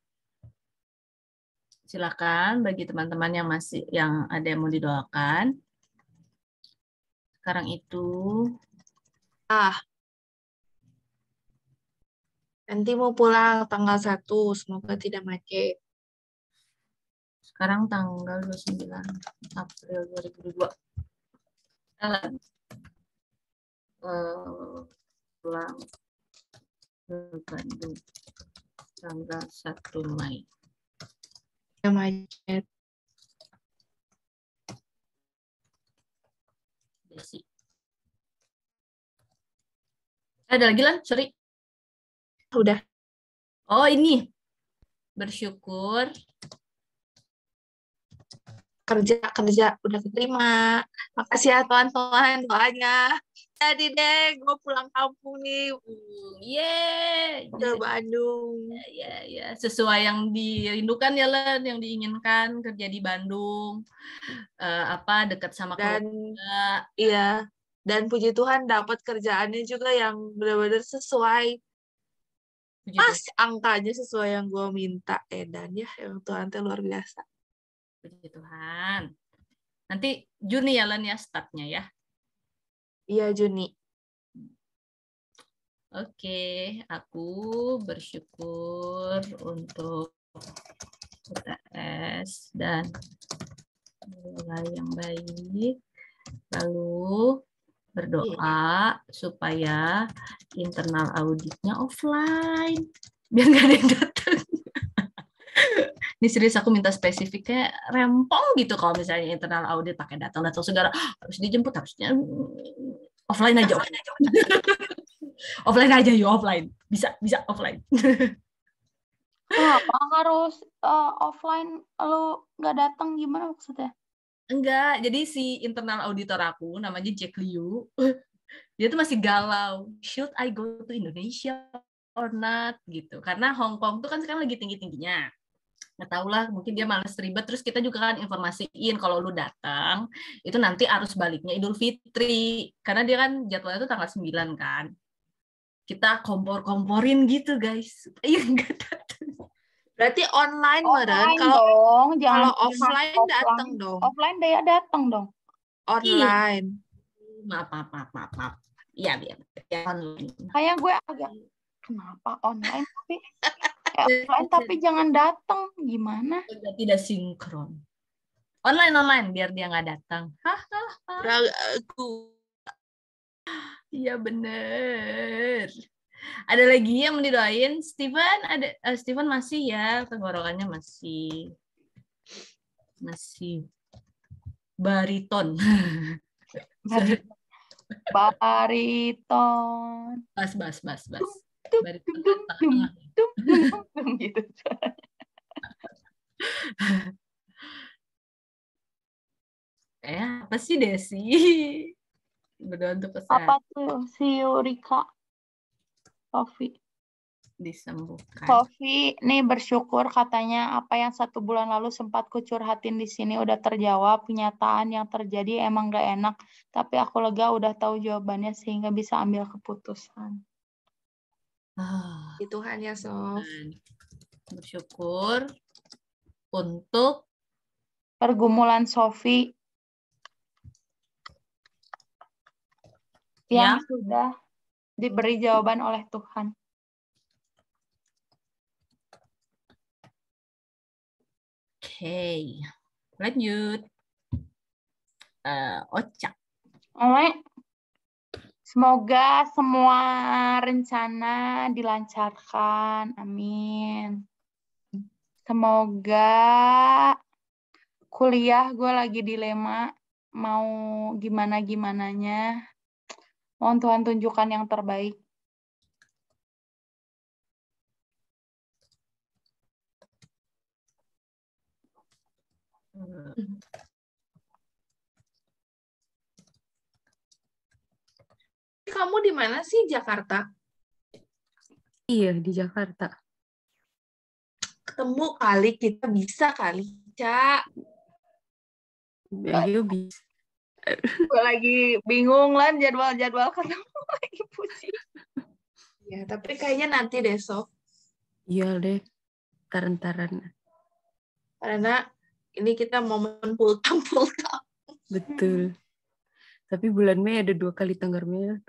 Silakan bagi teman-teman yang ada yang mau didoakan. Sekarang itu nanti mau pulang tanggal 1, semoga tidak macet. sekarang tanggal 29 April 2022. Pulang ke Bandung tanggal 1 Mei. Tidak macet. Desi. Ada lagi Lan? Sorry. Udah. Oh ini. Bersyukur. Kerja udah keterima. Makasih ya Tuhan doanya. Jadi deh, gue pulang kampung nih. Yeay. Ke Bandung. Ya. Sesuai yang dirindukan ya Len, yang diinginkan kerja di Bandung. Dekat sama keluarga. Iya. Dan puji Tuhan dapat kerjaannya juga yang benar-benar sesuai. Pas angkanya sesuai yang gue minta. Dan ya, yang Tuhan itu luar biasa. Puji Tuhan. Nanti Juni ya Len ya startnya ya. Iya Juni. Oke, aku bersyukur untuk UTS dan nilai yang baik. Lalu berdoa supaya internal auditnya offline. Biar nggak ada yang datang. Ini serius aku minta spesifiknya rempong gitu kalau misalnya internal audit pakai datang segala harus dijemput, harusnya offline aja. Offline aja yuk, offline. Bisa offline. Kenapa harus offline? Lu nggak datang gimana maksudnya? Enggak, jadi si internal auditor aku namanya Jack Liu. Dia tuh masih galau. Should I go to Indonesia or not gitu. Karena Hong Kong tuh kan sekarang lagi tinggi-tingginya. Nggak tahu lah, mungkin dia malas ribet. Terus kita juga kan informasiin kalau lu datang, itu nanti arus baliknya Idul Fitri. Karena dia kan jadwalnya itu tanggal 9 kan. Kita kompor-komporin gitu guys. Iya nggak datang. Berarti online meren. Kalau offline datang dong. Offline dia datang dong. Online. Maaf. Iya biar online. Kayak gue agak kenapa online tapi offline tapi jangan datang, gimana? Tidak sinkron. Online biar dia nggak datang. Ragu. Iya bener. Ada lagi yang mau didoain? Steven ada. Steven masih ya, tenggorokannya masih bariton. Bariton. Bas. Gitu. Apa sih Desi? Berdoa untuk kesehatan. Apa tuh si Yurika? Sofi. Disembuhkan. Sofi nih bersyukur katanya apa yang 1 bulan lalu sempat kucurhatin di sini udah terjawab. Kenyataan yang terjadi emang gak enak, tapi aku lega udah tahu jawabannya sehingga bisa ambil keputusan. Tuhan ya Sof. Bersyukur untuk pergumulan Sofi yang sudah diberi jawaban oleh Tuhan. Oke, lanjut. Ocha. Semoga semua rencana dilancarkan. Amin. Semoga kuliah gue lagi dilema. Mau gimana-gimananya. Mohon Tuhan tunjukkan yang terbaik. Kamu di mana sih? Jakarta? Iya, di Jakarta. Ketemu kali, kita bisa kali Ca. Ayo bisa. Gue lagi bingung lah jadwal-jadwal ketemu lagi pusing. Ya, tapi kayaknya nanti deh, Sof. Iya deh. Taran-taran. Karena ini kita momen full time. Betul. Tapi bulan Mei ada 2 kali tanggal merah.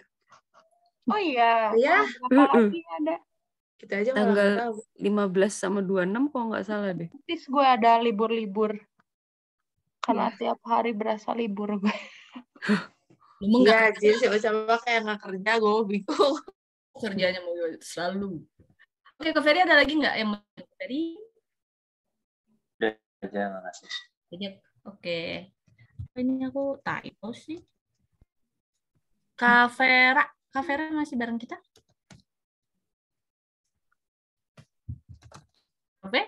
Oh iya. Ya. Berapa lagi ada? Kita aja malah Tanggal nggak tahu. 15 sama 26 kok nggak salah deh. Terus gue ada libur-libur. Karena tiap hari berasa libur gue. Iya, jadi siapa-siapa kayak nggak kerja, gue bingung. Kerjanya mau selalu. Oke, Kak Ferry ada lagi nggak yang mau Kak Ferry? Udah aja, makasih. Oke. Ini aku typo sih. Kak Vera masih bareng kita? Oke?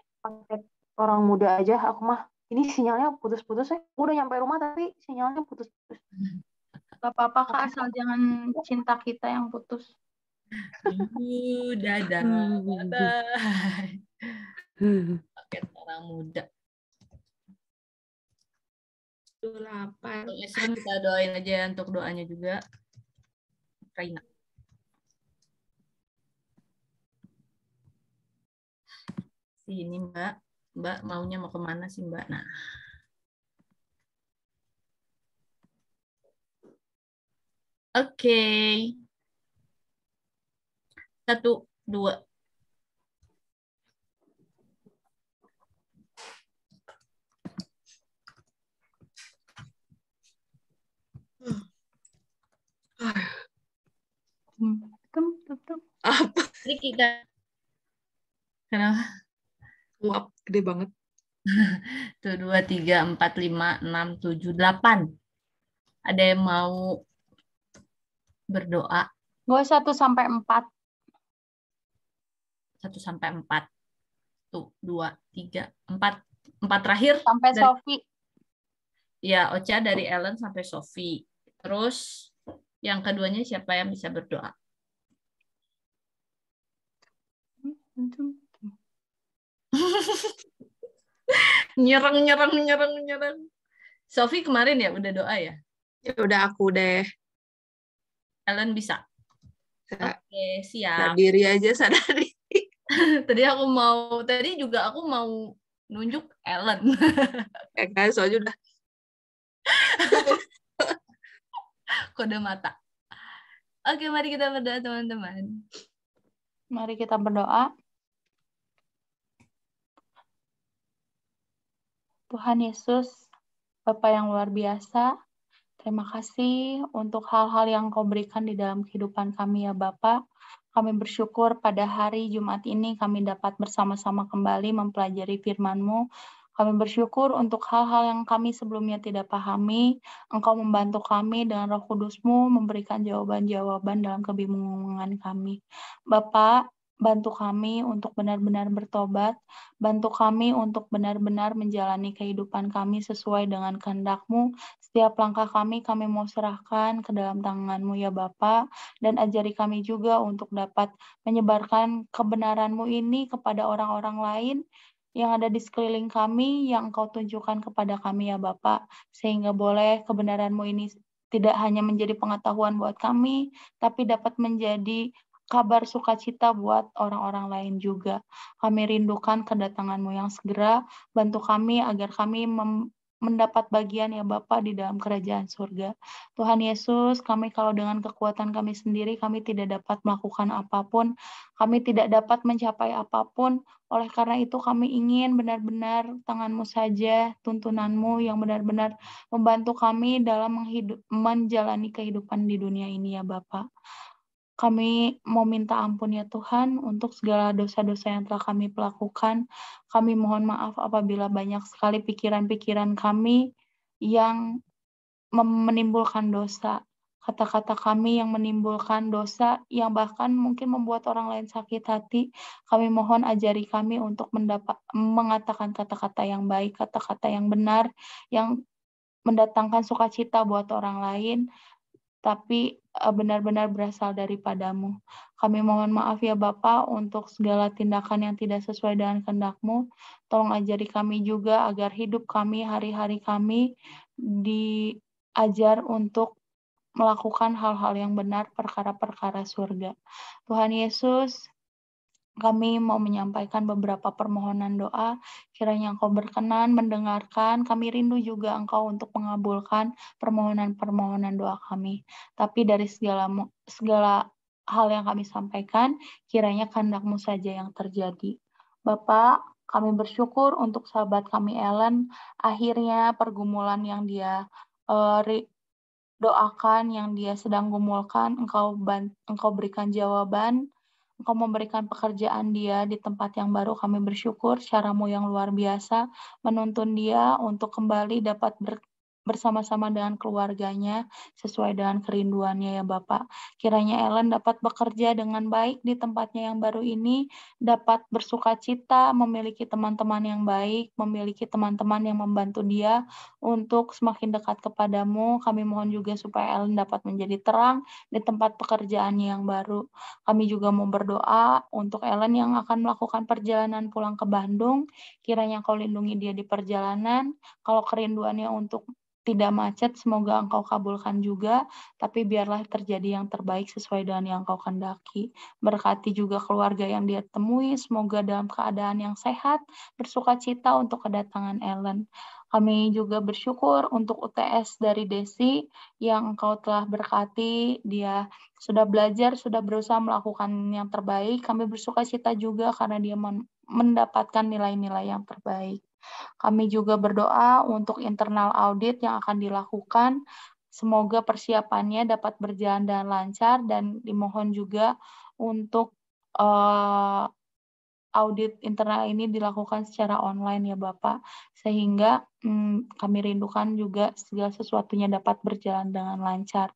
Orang muda aja, aku mah. Ini sinyalnya putus-putus ya. Udah nyampe rumah tapi sinyalnya putus-putus. Gak apa-apa Kak, asal jangan cinta kita yang putus. Dadah. Oke, orang muda. 8. Kita doain aja untuk doanya juga. Raina. Ini Mbak maunya mau kemana sih Mbak? Nah. Oke. 1, 2. Apa? Jadi kita kenapa? Wap, gede banget. 1, 2, 3, 4, 5, 6, 7, 8. Ada yang mau berdoa? Gue 1 sampai 4. 1 sampai 4. 1, 2, 3, 4. 4 terakhir. Sampai dari, Sofi. Ya, Ocha dari Ellen sampai Sofi. Terus yang keduanya siapa yang bisa berdoa? Nyerang. Sofi kemarin ya udah doa ya? Ya udah aku deh. Ellen bisa? Oke, siap. Sadari aja, sadari. Tadi juga aku mau nunjuk Ellen. Ya kan, soalnya udah. Kode mata. Oke, mari kita berdoa teman-teman. Mari kita berdoa. Tuhan Yesus, Bapa yang luar biasa, terima kasih untuk hal-hal yang Kau berikan di dalam kehidupan kami ya Bapa. Kami bersyukur pada hari Jumat ini kami dapat bersama-sama kembali mempelajari firman-Mu. Kami bersyukur untuk hal-hal yang kami sebelumnya tidak pahami. Engkau membantu kami dengan Roh Kudus-Mu memberikan jawaban-jawaban dalam kebingungan kami. Bapa, bantu kami untuk benar-benar bertobat. Bantu kami untuk benar-benar menjalani kehidupan kami sesuai dengan kehendak-Mu. Setiap langkah kami mau serahkan ke dalam tangan-Mu ya Bapa. Dan ajari kami juga untuk dapat menyebarkan kebenaran-Mu ini kepada orang-orang lain yang ada di sekeliling kami, yang Engkau tunjukkan kepada kami ya Bapa. Sehingga boleh kebenaran-Mu ini tidak hanya menjadi pengetahuan buat kami, tapi dapat menjadi kabar sukacita buat orang-orang lain juga. Kami rindukan kedatangan-Mu yang segera. Bantu kami agar kami mendapat bagian ya Bapa di dalam kerajaan surga. Tuhan Yesus, kami kalau dengan kekuatan kami sendiri, kami tidak dapat melakukan apapun. Kami tidak dapat mencapai apapun. Oleh karena itu kami ingin benar-benar tangan-Mu saja, tuntunan-Mu yang benar-benar membantu kami dalam menjalani kehidupan di dunia ini ya Bapa. Kami mau minta ampun ya Tuhan untuk segala dosa-dosa yang telah kami lakukan. Kami mohon maaf apabila banyak sekali pikiran-pikiran kami yang menimbulkan dosa. Kata-kata kami yang menimbulkan dosa, yang bahkan mungkin membuat orang lain sakit hati. Kami mohon ajari kami untuk mengatakan kata-kata yang baik, kata-kata yang benar, yang mendatangkan sukacita buat orang lain. tapi benar-benar berasal daripadamu. Kami mohon maaf ya Bapa untuk segala tindakan yang tidak sesuai dengan kehendak-Mu. Tolong ajari kami juga agar hidup kami, hari-hari kami diajar untuk melakukan hal-hal yang benar, perkara-perkara surga. Tuhan Yesus, kami mau menyampaikan beberapa permohonan doa, kiranya Engkau berkenan mendengarkan, kami rindu juga Engkau untuk mengabulkan permohonan-permohonan doa kami. Tapi dari segala hal yang kami sampaikan, kiranya kehendak-Mu saja yang terjadi. Bapak, kami bersyukur untuk sahabat kami Ellen, akhirnya pergumulan yang dia doakan, yang dia sedang gumulkan, Engkau berikan jawaban, Engkau memberikan pekerjaan dia di tempat yang baru. Kami bersyukur cara-Mu yang luar biasa menuntun dia untuk kembali dapat bersama-sama dengan keluarganya sesuai dengan kerinduannya ya Bapak. Kiranya Ellen dapat bekerja dengan baik di tempatnya yang baru ini, dapat bersukacita, memiliki teman-teman yang baik, memiliki teman-teman yang membantu dia untuk semakin dekat kepadamu. Kami mohon juga supaya Ellen dapat menjadi terang di tempat pekerjaannya yang baru. Kami juga mau berdoa untuk Ellen yang akan melakukan perjalanan pulang ke Bandung. Kiranya Engkau lindungi dia di perjalanan. Kalau kerinduannya untuk tidak macet, semoga Engkau kabulkan juga, tapi biarlah terjadi yang terbaik sesuai dengan yang Engkau kehendaki. Berkati juga keluarga yang dia temui, semoga dalam keadaan yang sehat, bersukacita untuk kedatangan Ellen. Kami juga bersyukur untuk UTS dari Desi yang Engkau telah berkati, dia sudah belajar, sudah berusaha melakukan yang terbaik. Kami bersukacita juga karena dia mendapatkan nilai-nilai yang terbaik. Kami juga berdoa untuk internal audit yang akan dilakukan. Semoga persiapannya dapat berjalan dengan lancar dan dimohon juga untuk audit internal ini dilakukan secara online ya Bapak, sehingga kami rindukan juga segala sesuatunya dapat berjalan dengan lancar.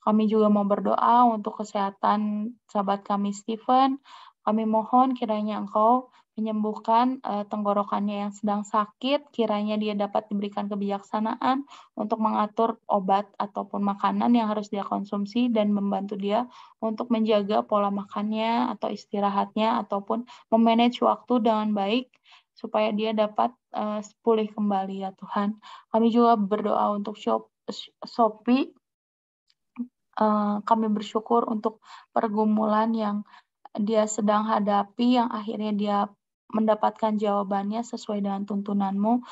Kami juga mau berdoa untuk kesehatan sahabat kami Stephen. Kami mohon kiranya Engkau menyembuhkan tenggorokannya yang sedang sakit, kiranya dia dapat diberikan kebijaksanaan untuk mengatur obat ataupun makanan yang harus dia konsumsi dan membantu dia untuk menjaga pola makannya atau istirahatnya ataupun memanage waktu dengan baik supaya dia dapat pulih kembali ya Tuhan. Kami juga berdoa untuk Sophie. Kami bersyukur untuk pergumulan yang dia sedang hadapi, yang akhirnya dia mendapatkan jawabannya sesuai dengan tuntunan-Mu.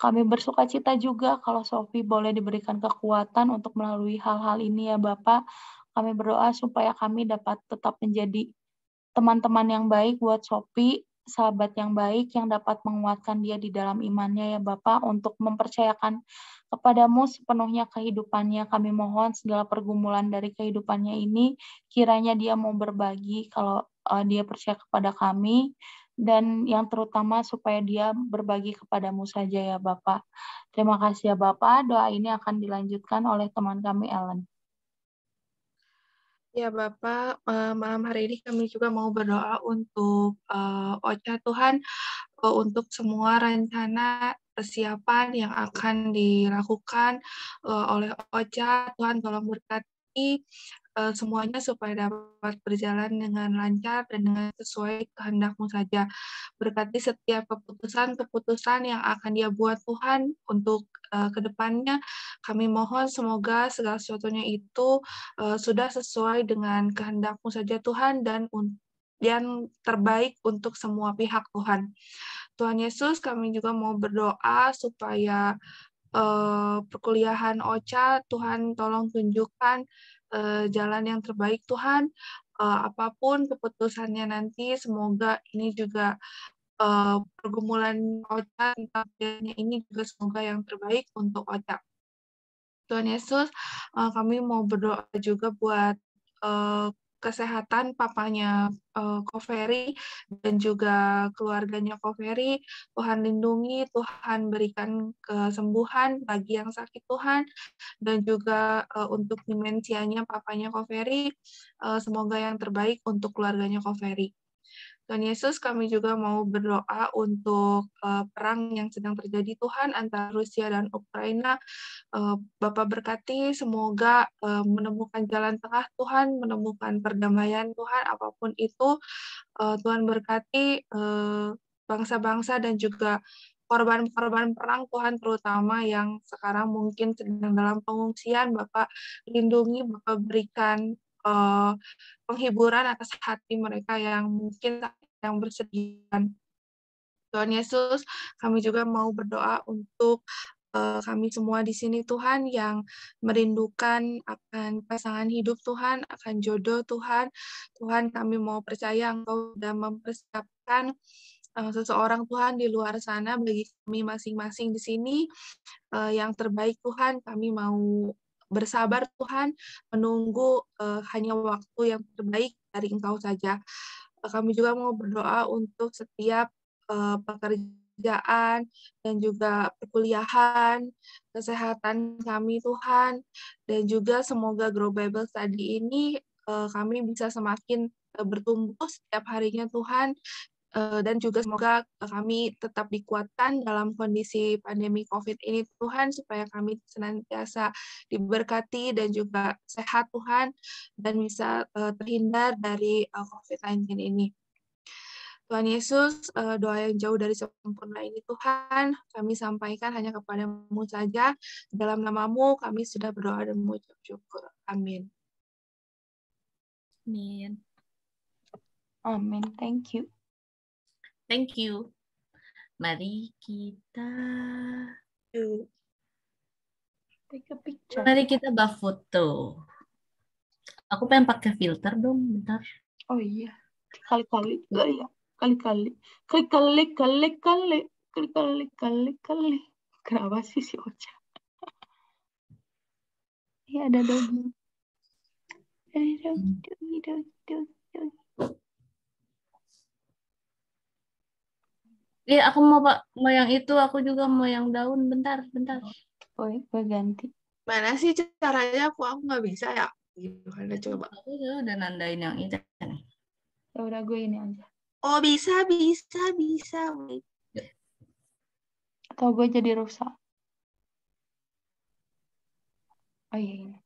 Kami bersukacita juga kalau Sophie boleh diberikan kekuatan untuk melalui hal-hal ini ya Bapak. Kami berdoa supaya kami dapat tetap menjadi teman-teman yang baik buat Sophie, sahabat yang baik yang dapat menguatkan dia di dalam imannya ya Bapak, untuk mempercayakan kepadamu sepenuhnya kehidupannya. Kami mohon segala pergumulan dari kehidupannya ini, kiranya dia mau berbagi kalau dia percaya kepada kami, dan yang terutama supaya dia berbagi kepadamu saja ya Bapak. Terima kasih ya Bapak, doa ini akan dilanjutkan oleh teman kami Ellen. Ya Bapak, malam hari ini kami juga mau berdoa untuk OCA Tuhan, untuk semua rencana persiapan yang akan dilakukan oleh OCA. Tuhan tolong berkati semuanya supaya dapat berjalan dengan lancar dan dengan sesuai kehendak-Mu saja. Berkati setiap keputusan-keputusan yang akan dia buat Tuhan untuk kedepannya. Kami mohon semoga segala sesuatunya itu sudah sesuai dengan kehendak-Mu saja Tuhan, dan yang terbaik untuk semua pihak Tuhan. Tuhan Yesus, kami juga mau berdoa supaya perkuliahan OCA, Tuhan tolong tunjukkan jalan yang terbaik Tuhan. Apapun keputusannya nanti, semoga ini juga pergumulan OCA tentang ini juga semoga yang terbaik untuk OCA. Tuhan Yesus, kami mau berdoa juga buat kesehatan papanya Koferi dan juga keluarganya Koferi. Tuhan lindungi, Tuhan berikan kesembuhan bagi yang sakit Tuhan, dan juga untuk dimensianya papanya Koferi, semoga yang terbaik untuk keluarganya Koferi. Tuhan Yesus, kami juga mau berdoa untuk perang yang sedang terjadi Tuhan antara Rusia dan Ukraina. Bapak berkati, semoga menemukan jalan tengah Tuhan, menemukan perdamaian Tuhan, apapun itu. Tuhan berkati bangsa-bangsa dan juga korban-korban perang Tuhan, terutama yang sekarang mungkin sedang dalam pengungsian. Bapak lindungi, Bapak berikan penghiburan atas hati mereka yang mungkin yang bersedih. Tuhan Yesus, kami juga mau berdoa untuk kami semua di sini Tuhan yang merindukan akan pasangan hidup Tuhan, akan jodoh Tuhan. Tuhan, kami mau percaya Engkau sudah mempersiapkan seseorang Tuhan di luar sana bagi kami masing-masing di sini yang terbaik Tuhan. Kami mau bersabar Tuhan, menunggu hanya waktu yang terbaik dari Engkau saja. Kami juga mau berdoa untuk setiap pekerjaan dan juga perkuliahan, kesehatan kami Tuhan, dan juga semoga Grow Bible Study ini kami bisa semakin bertumbuh setiap harinya Tuhan, dan juga semoga kami tetap dikuatkan dalam kondisi pandemi COVID ini Tuhan, supaya kami senantiasa diberkati dan juga sehat Tuhan, dan bisa terhindar dari COVID-19 ini. Tuhan Yesus, doa yang jauh dari sempurna ini Tuhan, kami sampaikan hanya kepada-Mu saja. Dalam nama-Mu kami sudah berdoa dan mengucap syukur. Amin. Amin. Amin. Thank you. Thank you. Mari kita take a picture. Mari kita foto. Aku pengen pakai filter dong, bentar. Oh iya. Kali-kali enggak ya? Kali-kali. Kenapa sih si Ocha? Iya, ada doggy. Iya, aku mau yang itu, aku juga mau yang daun. Bentar. Gue ganti. Mana sih caranya? Aku nggak bisa ya. Gimana coba? Aku udah nandain yang itu. Ya udah gue ini aja. Oh, bisa. Wait. Atau gue jadi rusak. Oh iya ini.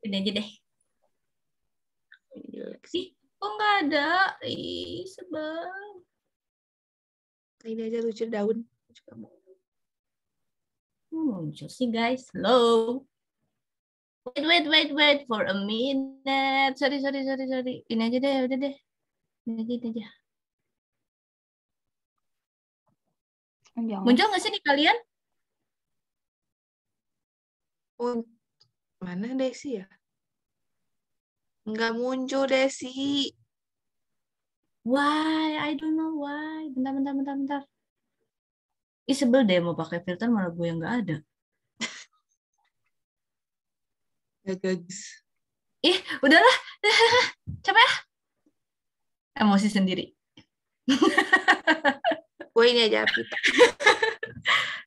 Ini aja deh. Ih, kok nggak ada? Ih, sebel. Ini aja lucu daun. Muncul sih guys. Hello. Wait for a minute. Sorry. Ini aja deh, udah deh. Ini aja. Jangan. Muncul nggak sih di kalian? Oh, mana Desi ya? Nggak muncul Desi. Why? I don't know why. Bentar. Ih, sebel deh mau pakai filter malah gue yang nggak ada. Gags. Ih, udahlah. Capek ya? Emosi sendiri. Gue ini aja kita.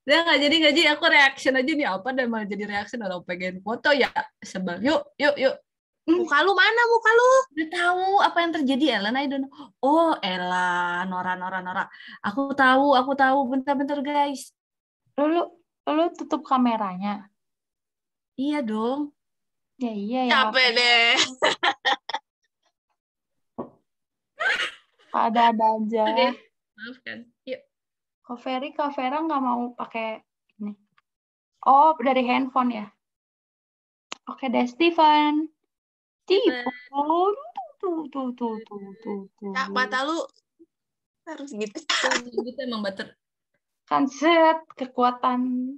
Udah nggak jadi aku reaction aja nih apa dan malah jadi reaction orang pengen foto ya sebel. Yuk. Muka lu mana muka lu? Udah tahu apa yang terjadi Ellen, I don't know. Oh Ella, Nora. Aku tahu. Bentar guys. Lu tutup kameranya. Iya dong. Ya iya ya. Capek deh. Ada aja. Maafkan. Yuk. Kak Vera nggak mau pakai ini. Oh, dari handphone ya. Oke deh, Steven. Tuh. Ya, mata lu harus gitu. Gitu emang bater. Kan kekuatan.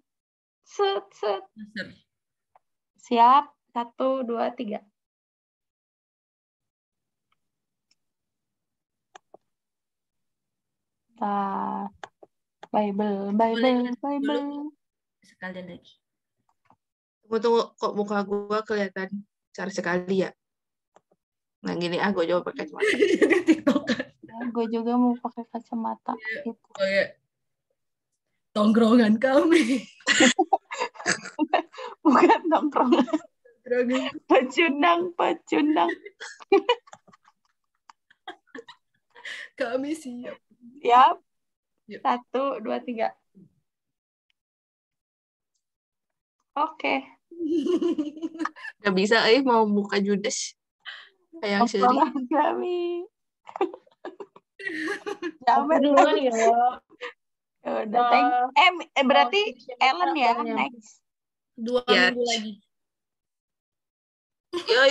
Siap. 1, 2, 3. Bible. Sekalian lagi. Tunggu, kok muka gue kelihatan cara sekali ya? Nah gini, gue coba pakai kacamata. Ya, gue juga mau pakai kacamata. Gitu. Kayak tongkrongan kami. Bukan tongkrongan. Pecundang. Kami siap. Siap. Yuk. 1, 2, 3. Oke. Gak bisa, mau buka Judas. Kayak Seri. Kami. Aku Jamet. duluan ya. Udah, berarti Ellen ya, next. 2 Ya. minggu lagi. Yo.